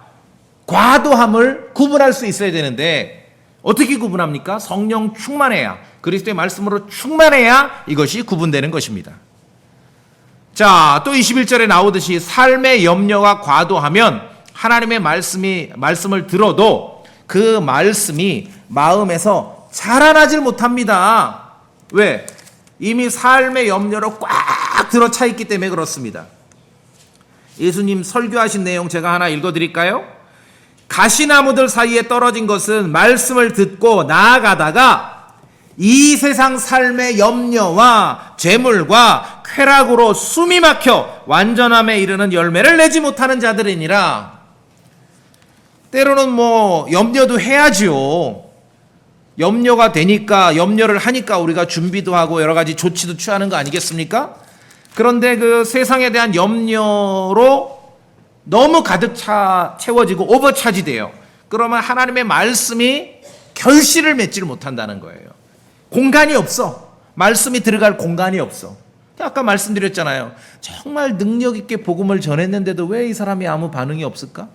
과도함을 구분할 수 있어야 되는데 어떻게 구분합니까? 성령 충만해야, 그리스도의 말씀으로 충만해야 이것이 구분되는 것입니다. 자, 또 21절에 나오듯이 삶의 염려가 과도하면 하나님의 말씀을 들어도 그 말씀이 마음에서 자라나질 못합니다. 왜? 이미 삶의 염려로 꽉 들어차 있기 때문에 그렇습니다. 예수님 설교하신 내용 제가 하나 읽어드릴까요? 가시나무들 사이에 떨어진 것은 말씀을 듣고 나아가다가 이 세상 삶의 염려와 재물과 쾌락으로 숨이 막혀 완전함에 이르는 열매를 내지 못하는 자들이니라. 때로는 뭐 염려도 해야지요. 염려가 되니까, 염려를 하니까 우리가 준비도 하고 여러 가지 조치도 취하는 거 아니겠습니까? 그런데 그 세상에 대한 염려로 너무 가득 채워지고 오버차지돼요. 그러면 하나님의 말씀이 결실을 맺지를 못한다는 거예요. 공간이 없어. 말씀이 들어갈 공간이 없어. 아까 말씀드렸잖아요. 정말 능력 있게 복음을 전했는데도 왜 이 사람이 아무 반응이 없을까?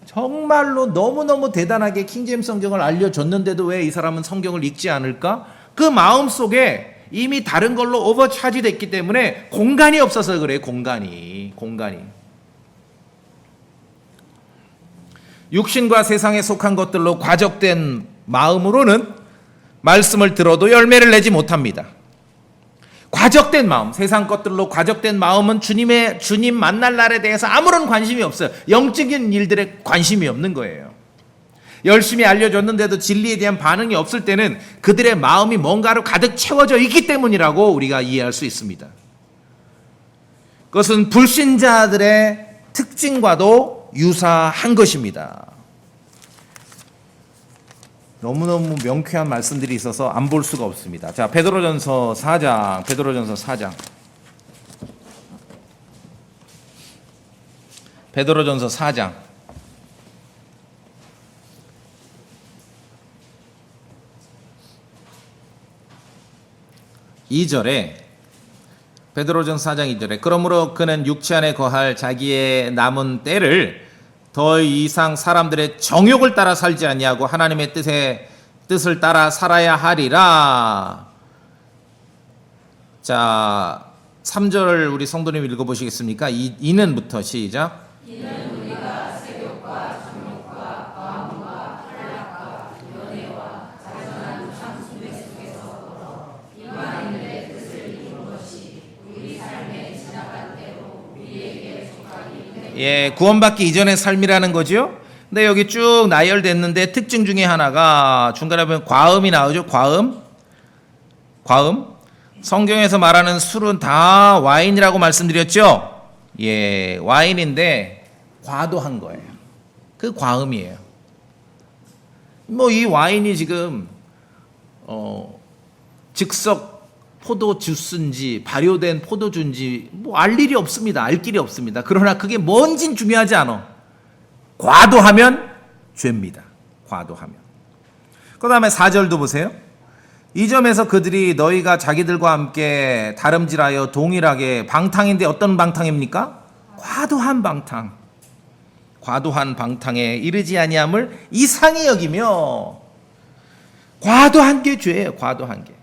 정말로 너무너무 대단하게 킹제임스 성경을 알려줬는데도 왜 이 사람은 성경을 읽지 않을까? 그 마음속에 이미 다른 걸로 오버차지 됐기 때문에 공간이 없어서 그래요. 공간이. 육신과 세상에 속한 것들로 과적된 마음으로는 말씀을 들어도 열매를 내지 못합니다. 과적된 마음, 세상 것들로 과적된 마음은 주님 만날 날에 대해서 아무런 관심이 없어요. 영적인 일들에 관심이 없는 거예요. 열심히 알려줬는데도 진리에 대한 반응이 없을 때는 그들의 마음이 뭔가로 가득 채워져 있기 때문이라고 우리가 이해할 수 있습니다. 그것은 불신자들의 특징과도 유사한 것입니다. 너무너무 명쾌한 말씀들이 있어서 안 볼 수가 없습니다. 자, 베드로전서 4장. 베드로전서 4장. 2절에 베드로전서 4장 2절에 그러므로 그는 육체 안에 거할 자기의 남은 때를 더 이상 사람들의 정욕을 따라 살지 아니하고 하나님의 뜻을 따라 살아야 하리라. 자, 3절 우리 성도님 읽어보시겠습니까? 이는부터 시작. 이는 우리가 세욕과 정욕과 과음과 탈락과 연애와 자전한 참순회 속에서 걸어 이방인들의 뜻을 이룬 것이 우리 삶의 지나간 때로 우리에게 속하기 때문에. 예, 구원받기 이전의 삶이라는 거죠. 근데 여기 쭉 나열됐는데 특징 중에 하나가 중간에 보면 과음이 나오죠. 과음. 성경에서 말하는 술은 다 와인이라고 말씀드렸죠. 예, 와인인데 과도한 거예요. 그 과음이에요. 뭐 이 와인이 지금 즉석 포도 주스인지 발효된 포도주인지 뭐 알 일이 없습니다. 알 길이 없습니다. 그러나 그게 뭔진 중요하지 않아. 과도하면 죄입니다. 과도하면. 그 다음에 4절도 보세요. 이 점에서 그들이 너희가 자기들과 함께 다름질하여 동일하게 방탕인데 어떤 방탕입니까? 과도한 방탕. 과도한 방탕에 이르지 아니함을 이상히 여기며. 과도한 게 죄예요. 과도한 게.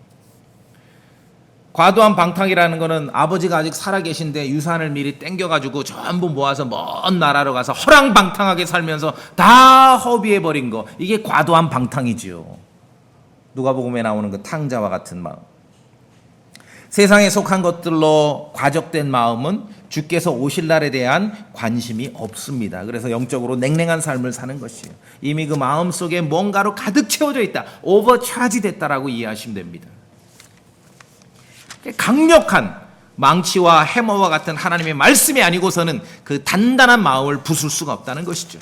과도한 방탕이라는 거는 아버지가 아직 살아계신데 유산을 미리 땡겨가지고 전부 모아서 먼 나라로 가서 허랑방탕하게 살면서 다 허비해버린 거. 이게 과도한 방탕이지요. 누가복음에 나오는 그 탕자와 같은 마음. 세상에 속한 것들로 과적된 마음은 주께서 오실 날에 대한 관심이 없습니다. 그래서 영적으로 냉랭한 삶을 사는 것이에요. 이미 그 마음 속에 뭔가로 가득 채워져 있다. 오버차지 됐다라고 이해하시면 됩니다. 강력한 망치와 해머와 같은 하나님의 말씀이 아니고서는 그 단단한 마음을 부술 수가 없다는 것이죠.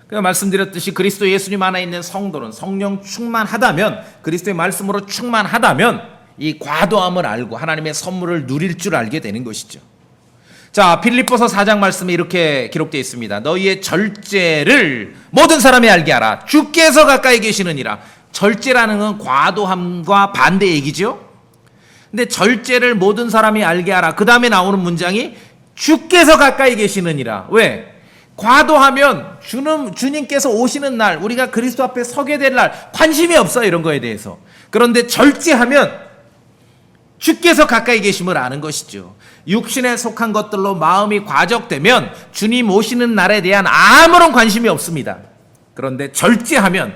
그래서 말씀드렸듯이 그리스도 예수님 안에 있는 성도는 성령 충만하다면, 그리스도의 말씀으로 충만하다면 이 과도함을 알고 하나님의 선물을 누릴 줄 알게 되는 것이죠. 자, 빌립보서 4장 말씀에 이렇게 기록되어 있습니다. 너희의 절제를 모든 사람이 알게 하라. 주께서 가까이 계시느니라. 절제라는 건 과도함과 반대 얘기죠. 근데 절제를 모든 사람이 알게 하라. 그 다음에 나오는 문장이 주께서 가까이 계시느니라. 왜? 과도하면 주님께서 오시는 날, 우리가 그리스도 앞에 서게 될 날 관심이 없어, 이런 거에 대해서. 그런데 절제하면 주께서 가까이 계심을 아는 것이죠. 육신에 속한 것들로 마음이 과적되면 주님 오시는 날에 대한 아무런 관심이 없습니다. 그런데 절제하면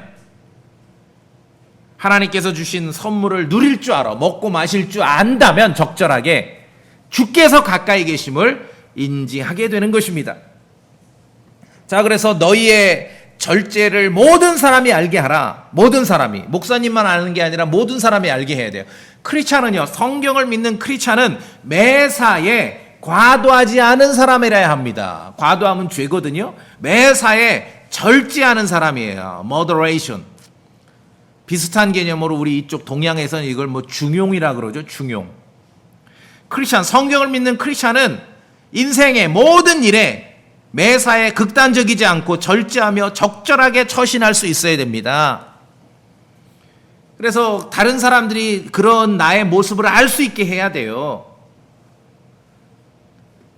하나님께서 주신 선물을 누릴 줄 알아, 먹고 마실 줄 안다면 적절하게 주께서 가까이 계심을 인지하게 되는 것입니다. 자, 그래서 너희의 절제를 모든 사람이 알게 하라. 모든 사람이, 목사님만 아는 게 아니라 모든 사람이 알게 해야 돼요. 크리스찬은요, 성경을 믿는 크리스찬은 매사에 과도하지 않은 사람이라야 합니다. 과도하면 죄거든요. 매사에 절제하는 사람이에요. moderation. 비슷한 개념으로 우리 이쪽 동양에서는 이걸 뭐 중용이라 그러죠. 중용. 크리스찬, 성경을 믿는 크리스찬은 인생의 모든 일에 매사에 극단적이지 않고 절제하며 적절하게 처신할 수 있어야 됩니다. 그래서 다른 사람들이 그런 나의 모습을 알 수 있게 해야 돼요.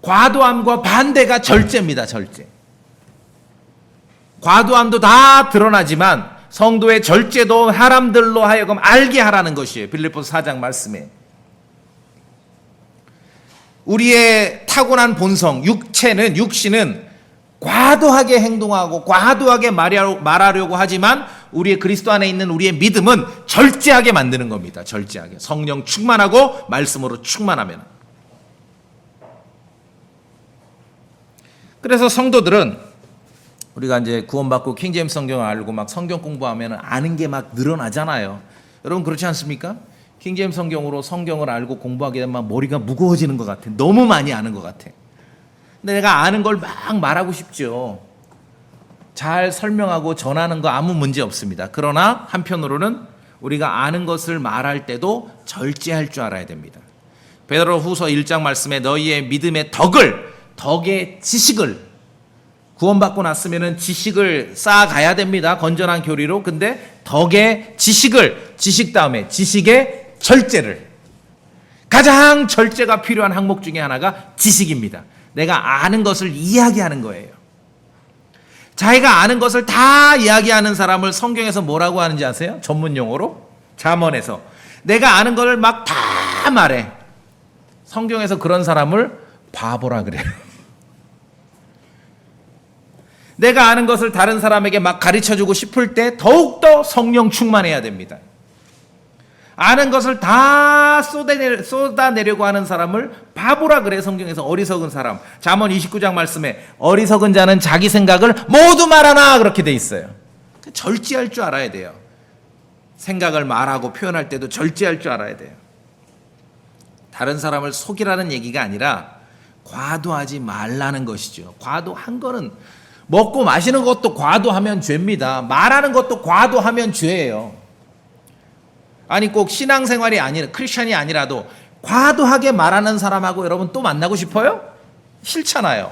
과도함과 반대가 절제입니다. 절제. 과도함도 다 드러나지만 성도의 절제도 사람들로 하여금 알게 하라는 것이에요. 빌립보서 4장 말씀에. 우리의 타고난 본성, 육신은 과도하게 행동하고 과도하게 말하려고 하지만 우리의 그리스도 안에 있는 우리의 믿음은 절제하게 만드는 겁니다. 절제하게. 성령 충만하고 말씀으로 충만하면. 그래서 성도들은 우리가 이제 구원받고 킹제임스 성경을 알고 막 성경 공부하면 아는 게 막 늘어나잖아요. 여러분 그렇지 않습니까? 킹제임스 성경으로 성경을 알고 공부하게 되면 머리가 무거워지는 것 같아. 너무 많이 아는 것 같아. 근데 내가 아는 걸 막 말하고 싶죠. 잘 설명하고 전하는 거 아무 문제 없습니다. 그러나 한편으로는 우리가 아는 것을 말할 때도 절제할 줄 알아야 됩니다. 베드로 후서 1장 말씀에 너희의 믿음의 덕의 지식을, 구원받고 났으면 지식을 쌓아가야 됩니다. 건전한 교리로. 근데 덕의 지식 다음에 지식의 절제를. 가장 절제가 필요한 항목 중에 하나가 지식입니다. 내가 아는 것을 이야기하는 거예요. 자기가 아는 것을 다 이야기하는 사람을 성경에서 뭐라고 하는지 아세요? 전문 용어로? 잠언에서 내가 아는 걸 막 다 말해. 성경에서 그런 사람을 바보라 그래요. 내가 아는 것을 다른 사람에게 막 가르쳐주고 싶을 때 더욱더 성령 충만해야 됩니다. 아는 것을 다 쏟아내려고 하는 사람을 바보라 그래. 성경에서 어리석은 사람. 잠언 29장 말씀에 어리석은 자는 자기 생각을 모두 말하나 그렇게 돼 있어요. 절제할 줄 알아야 돼요. 생각을 말하고 표현할 때도 절제할 줄 알아야 돼요. 다른 사람을 속이라는 얘기가 아니라 과도하지 말라는 것이죠. 과도한 거는 먹고 마시는 것도 과도하면 죄입니다. 말하는 것도 과도하면 죄예요. 아니 꼭 신앙생활이 아니라 크리스찬이 아니라도 과도하게 말하는 사람하고 여러분 또 만나고 싶어요? 싫잖아요.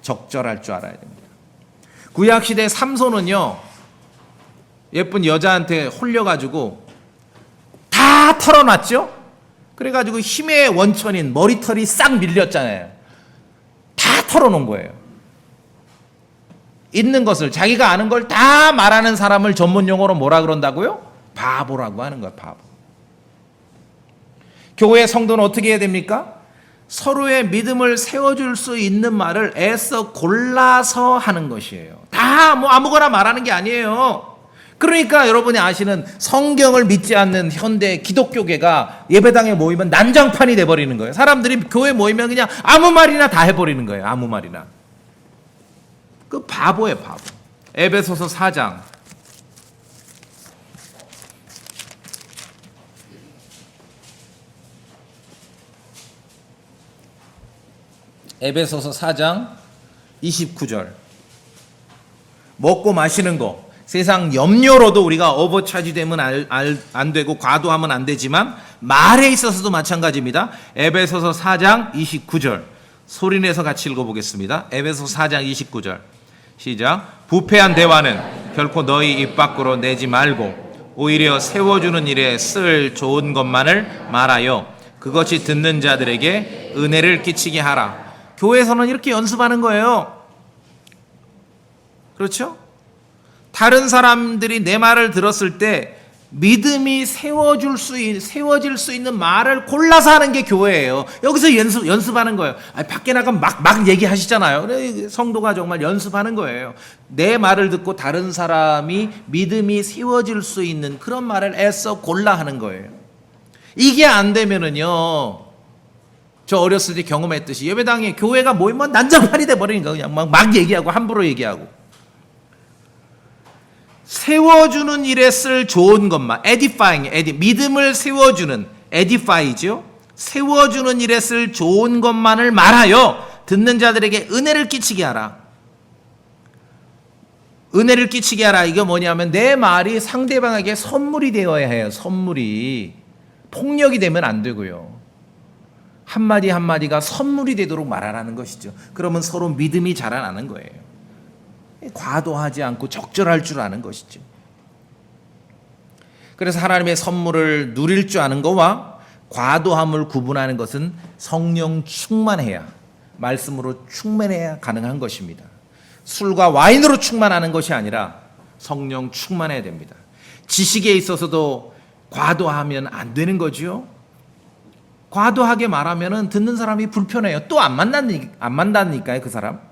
적절할 줄 알아야 됩니다. 구약시대 삼손은요, 예쁜 여자한테 홀려가지고 다 털어놨죠? 그래가지고 힘의 원천인 머리털이 싹 밀렸잖아요. 다 털어놓은 거예요. 있는 것을, 자기가 아는 걸 다 말하는 사람을 전문 용어로 뭐라 그런다고요? 바보라고 하는 거야, 바보. 교회 성도는 어떻게 해야 됩니까? 서로의 믿음을 세워줄 수 있는 말을 애써 골라서 하는 것이에요. 다 뭐 아무거나 말하는 게 아니에요. 그러니까 여러분이 아시는 성경을 믿지 않는 현대 기독교계가 예배당에 모이면 난장판이 돼버리는 거예요. 사람들이 교회 모이면 그냥 아무 말이나 다 해버리는 거예요. 아무 말이나. 그 바보예요, 바보. 에베소서 4장. 에베소서 4장 29절. 먹고 마시는 거, 세상 염려로도 우리가 오버차지되면 안 되고 과도하면 안 되지만 말에 있어서도 마찬가지입니다. 에베소서 4장 29절. 소리내서 같이 읽어보겠습니다. 에베소서 4장 29절. 시작. 부패한 대화는 결코 너희 입 밖으로 내지 말고 오히려 세워주는 일에 쓸 좋은 것만을 말하여 그것이 듣는 자들에게 은혜를 끼치게 하라. 교회에서는 이렇게 연습하는 거예요. 그렇죠? 다른 사람들이 내 말을 들었을 때 믿음이 세워질 수 있는 말을 골라서 하는 게 교회예요. 여기서 연습하는 거예요. 아니, 밖에 나가면 막 얘기하시잖아요. 그래, 성도가 정말 연습하는 거예요. 내 말을 듣고 다른 사람이 믿음이 세워질 수 있는 그런 말을 애써 골라 하는 거예요. 이게 안 되면은요, 저 어렸을 때 경험했듯이 예배당에 교회가 모이면 난장판이 돼버리니까 그냥 막 얘기하고 함부로 얘기하고. 세워주는 일에 쓸 좋은 것만, edifying, 믿음을 세워주는, edify죠. 세워주는 일에 쓸 좋은 것만을 말하여 듣는 자들에게 은혜를 끼치게 하라. 은혜를 끼치게 하라. 이거 뭐냐면 내 말이 상대방에게 선물이 되어야 해요. 선물이. 폭력이 되면 안 되고요. 한마디 한마디가 선물이 되도록 말하라는 것이죠. 그러면 서로 믿음이 자라나는 거예요. 과도하지 않고 적절할 줄 아는 것이죠. 그래서 하나님의 선물을 누릴 줄 아는 것과 과도함을 구분하는 것은 성령 충만해야, 말씀으로 충만해야 가능한 것입니다. 술과 와인으로 충만하는 것이 아니라 성령 충만해야 됩니다. 지식에 있어서도 과도하면 안 되는 거죠. 과도하게 말하면 듣는 사람이 불편해요. 또 안 만나니까요, 그 사람.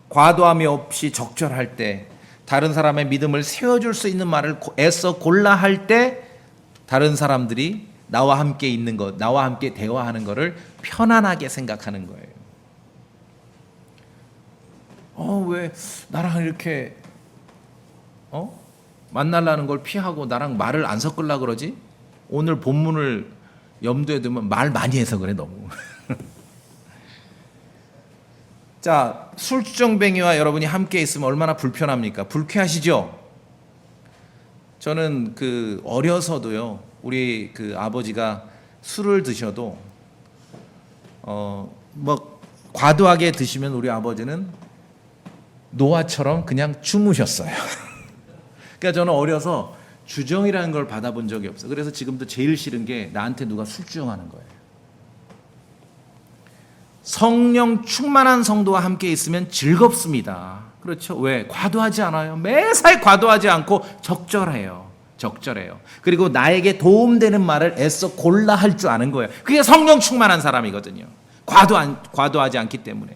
과도함이 없이 적절할 때, 다른 사람의 믿음을 세워줄 수 있는 말을 애써 골라 할 때 다른 사람들이 나와 함께 있는 것, 나와 함께 대화하는 것을 편안하게 생각하는 거예요. 왜 나랑 이렇게 만나려는 걸 피하고 나랑 말을 안 섞으려고 그러지? 오늘 본문을 염두에 두면 말 많이 해서 그래, 너무. 자, 술주정뱅이와 여러분이 함께 있으면 얼마나 불편합니까? 불쾌하시죠? 저는 어려서도요, 우리 아버지가 술을 드셔도 과도하게 드시면 우리 아버지는 노아처럼 그냥 주무셨어요. 그러니까 저는 어려서 주정이라는 걸 받아본 적이 없어요. 그래서 지금도 제일 싫은 게 나한테 누가 술주정하는 거예요. 성령 충만한 성도와 함께 있으면 즐겁습니다. 그렇죠? 왜? 과도하지 않아요. 매사에 과도하지 않고 적절해요. 적절해요. 그리고 나에게 도움되는 말을 애써 골라 할 줄 아는 거예요. 그게 성령 충만한 사람이거든요. 과도하지 않기 때문에.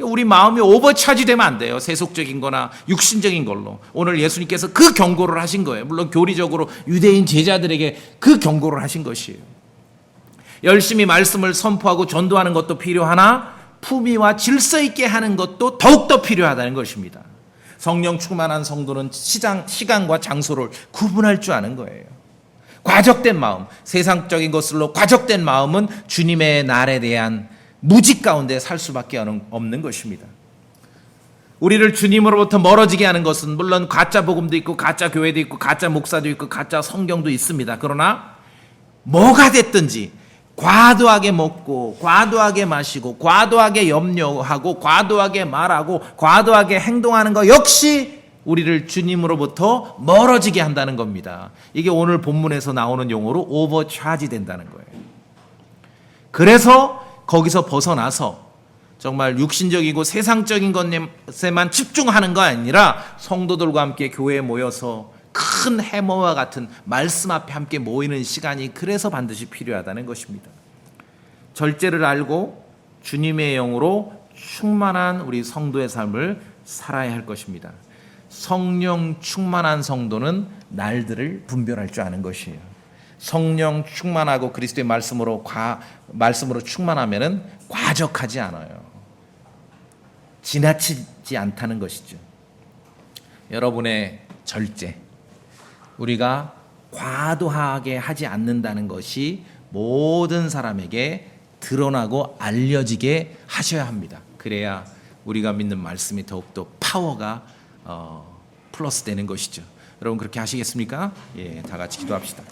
우리 마음이 오버차지 되면 안 돼요. 세속적인 거나 육신적인 걸로. 오늘 예수님께서 그 경고를 하신 거예요. 물론 교리적으로 유대인 제자들에게 그 경고를 하신 것이에요. 열심히 말씀을 선포하고 전도하는 것도 필요하나 품위와 질서 있게 하는 것도 더욱더 필요하다는 것입니다. 성령 충만한 성도는 시간과 장소를 구분할 줄 아는 거예요. 과적된 마음, 세상적인 것으로 과적된 마음은 주님의 날에 대한 무지 가운데 살 수밖에 없는 것입니다. 우리를 주님으로부터 멀어지게 하는 것은 물론 가짜 복음도 있고 가짜 교회도 있고 가짜 목사도 있고 가짜 성경도 있습니다. 그러나 뭐가 됐든지 과도하게 먹고 과도하게 마시고 과도하게 염려하고 과도하게 말하고 과도하게 행동하는 것 역시 우리를 주님으로부터 멀어지게 한다는 겁니다. 이게 오늘 본문에서 나오는 용어로 오버차지 된다는 거예요. 그래서 거기서 벗어나서 정말 육신적이고 세상적인 것에만 집중하는 거 아니라 성도들과 함께 교회에 모여서 큰 해머와 같은 말씀 앞에 함께 모이는 시간이 그래서 반드시 필요하다는 것입니다. 절제를 알고 주님의 영으로 충만한 우리 성도의 삶을 살아야 할 것입니다. 성령 충만한 성도는 날들을 분별할 줄 아는 것이에요. 성령 충만하고 그리스도의 말씀으로 충만하면은 과적하지 않아요. 지나치지 않다는 것이죠. 여러분의 절제, 우리가 과도하게 하지 않는다는 것이 모든 사람에게 드러나고 알려지게 하셔야 합니다. 그래야 우리가 믿는 말씀이 더욱더 파워가 플러스 되는 것이죠. 여러분 그렇게 하시겠습니까? 예, 다 같이 기도합시다.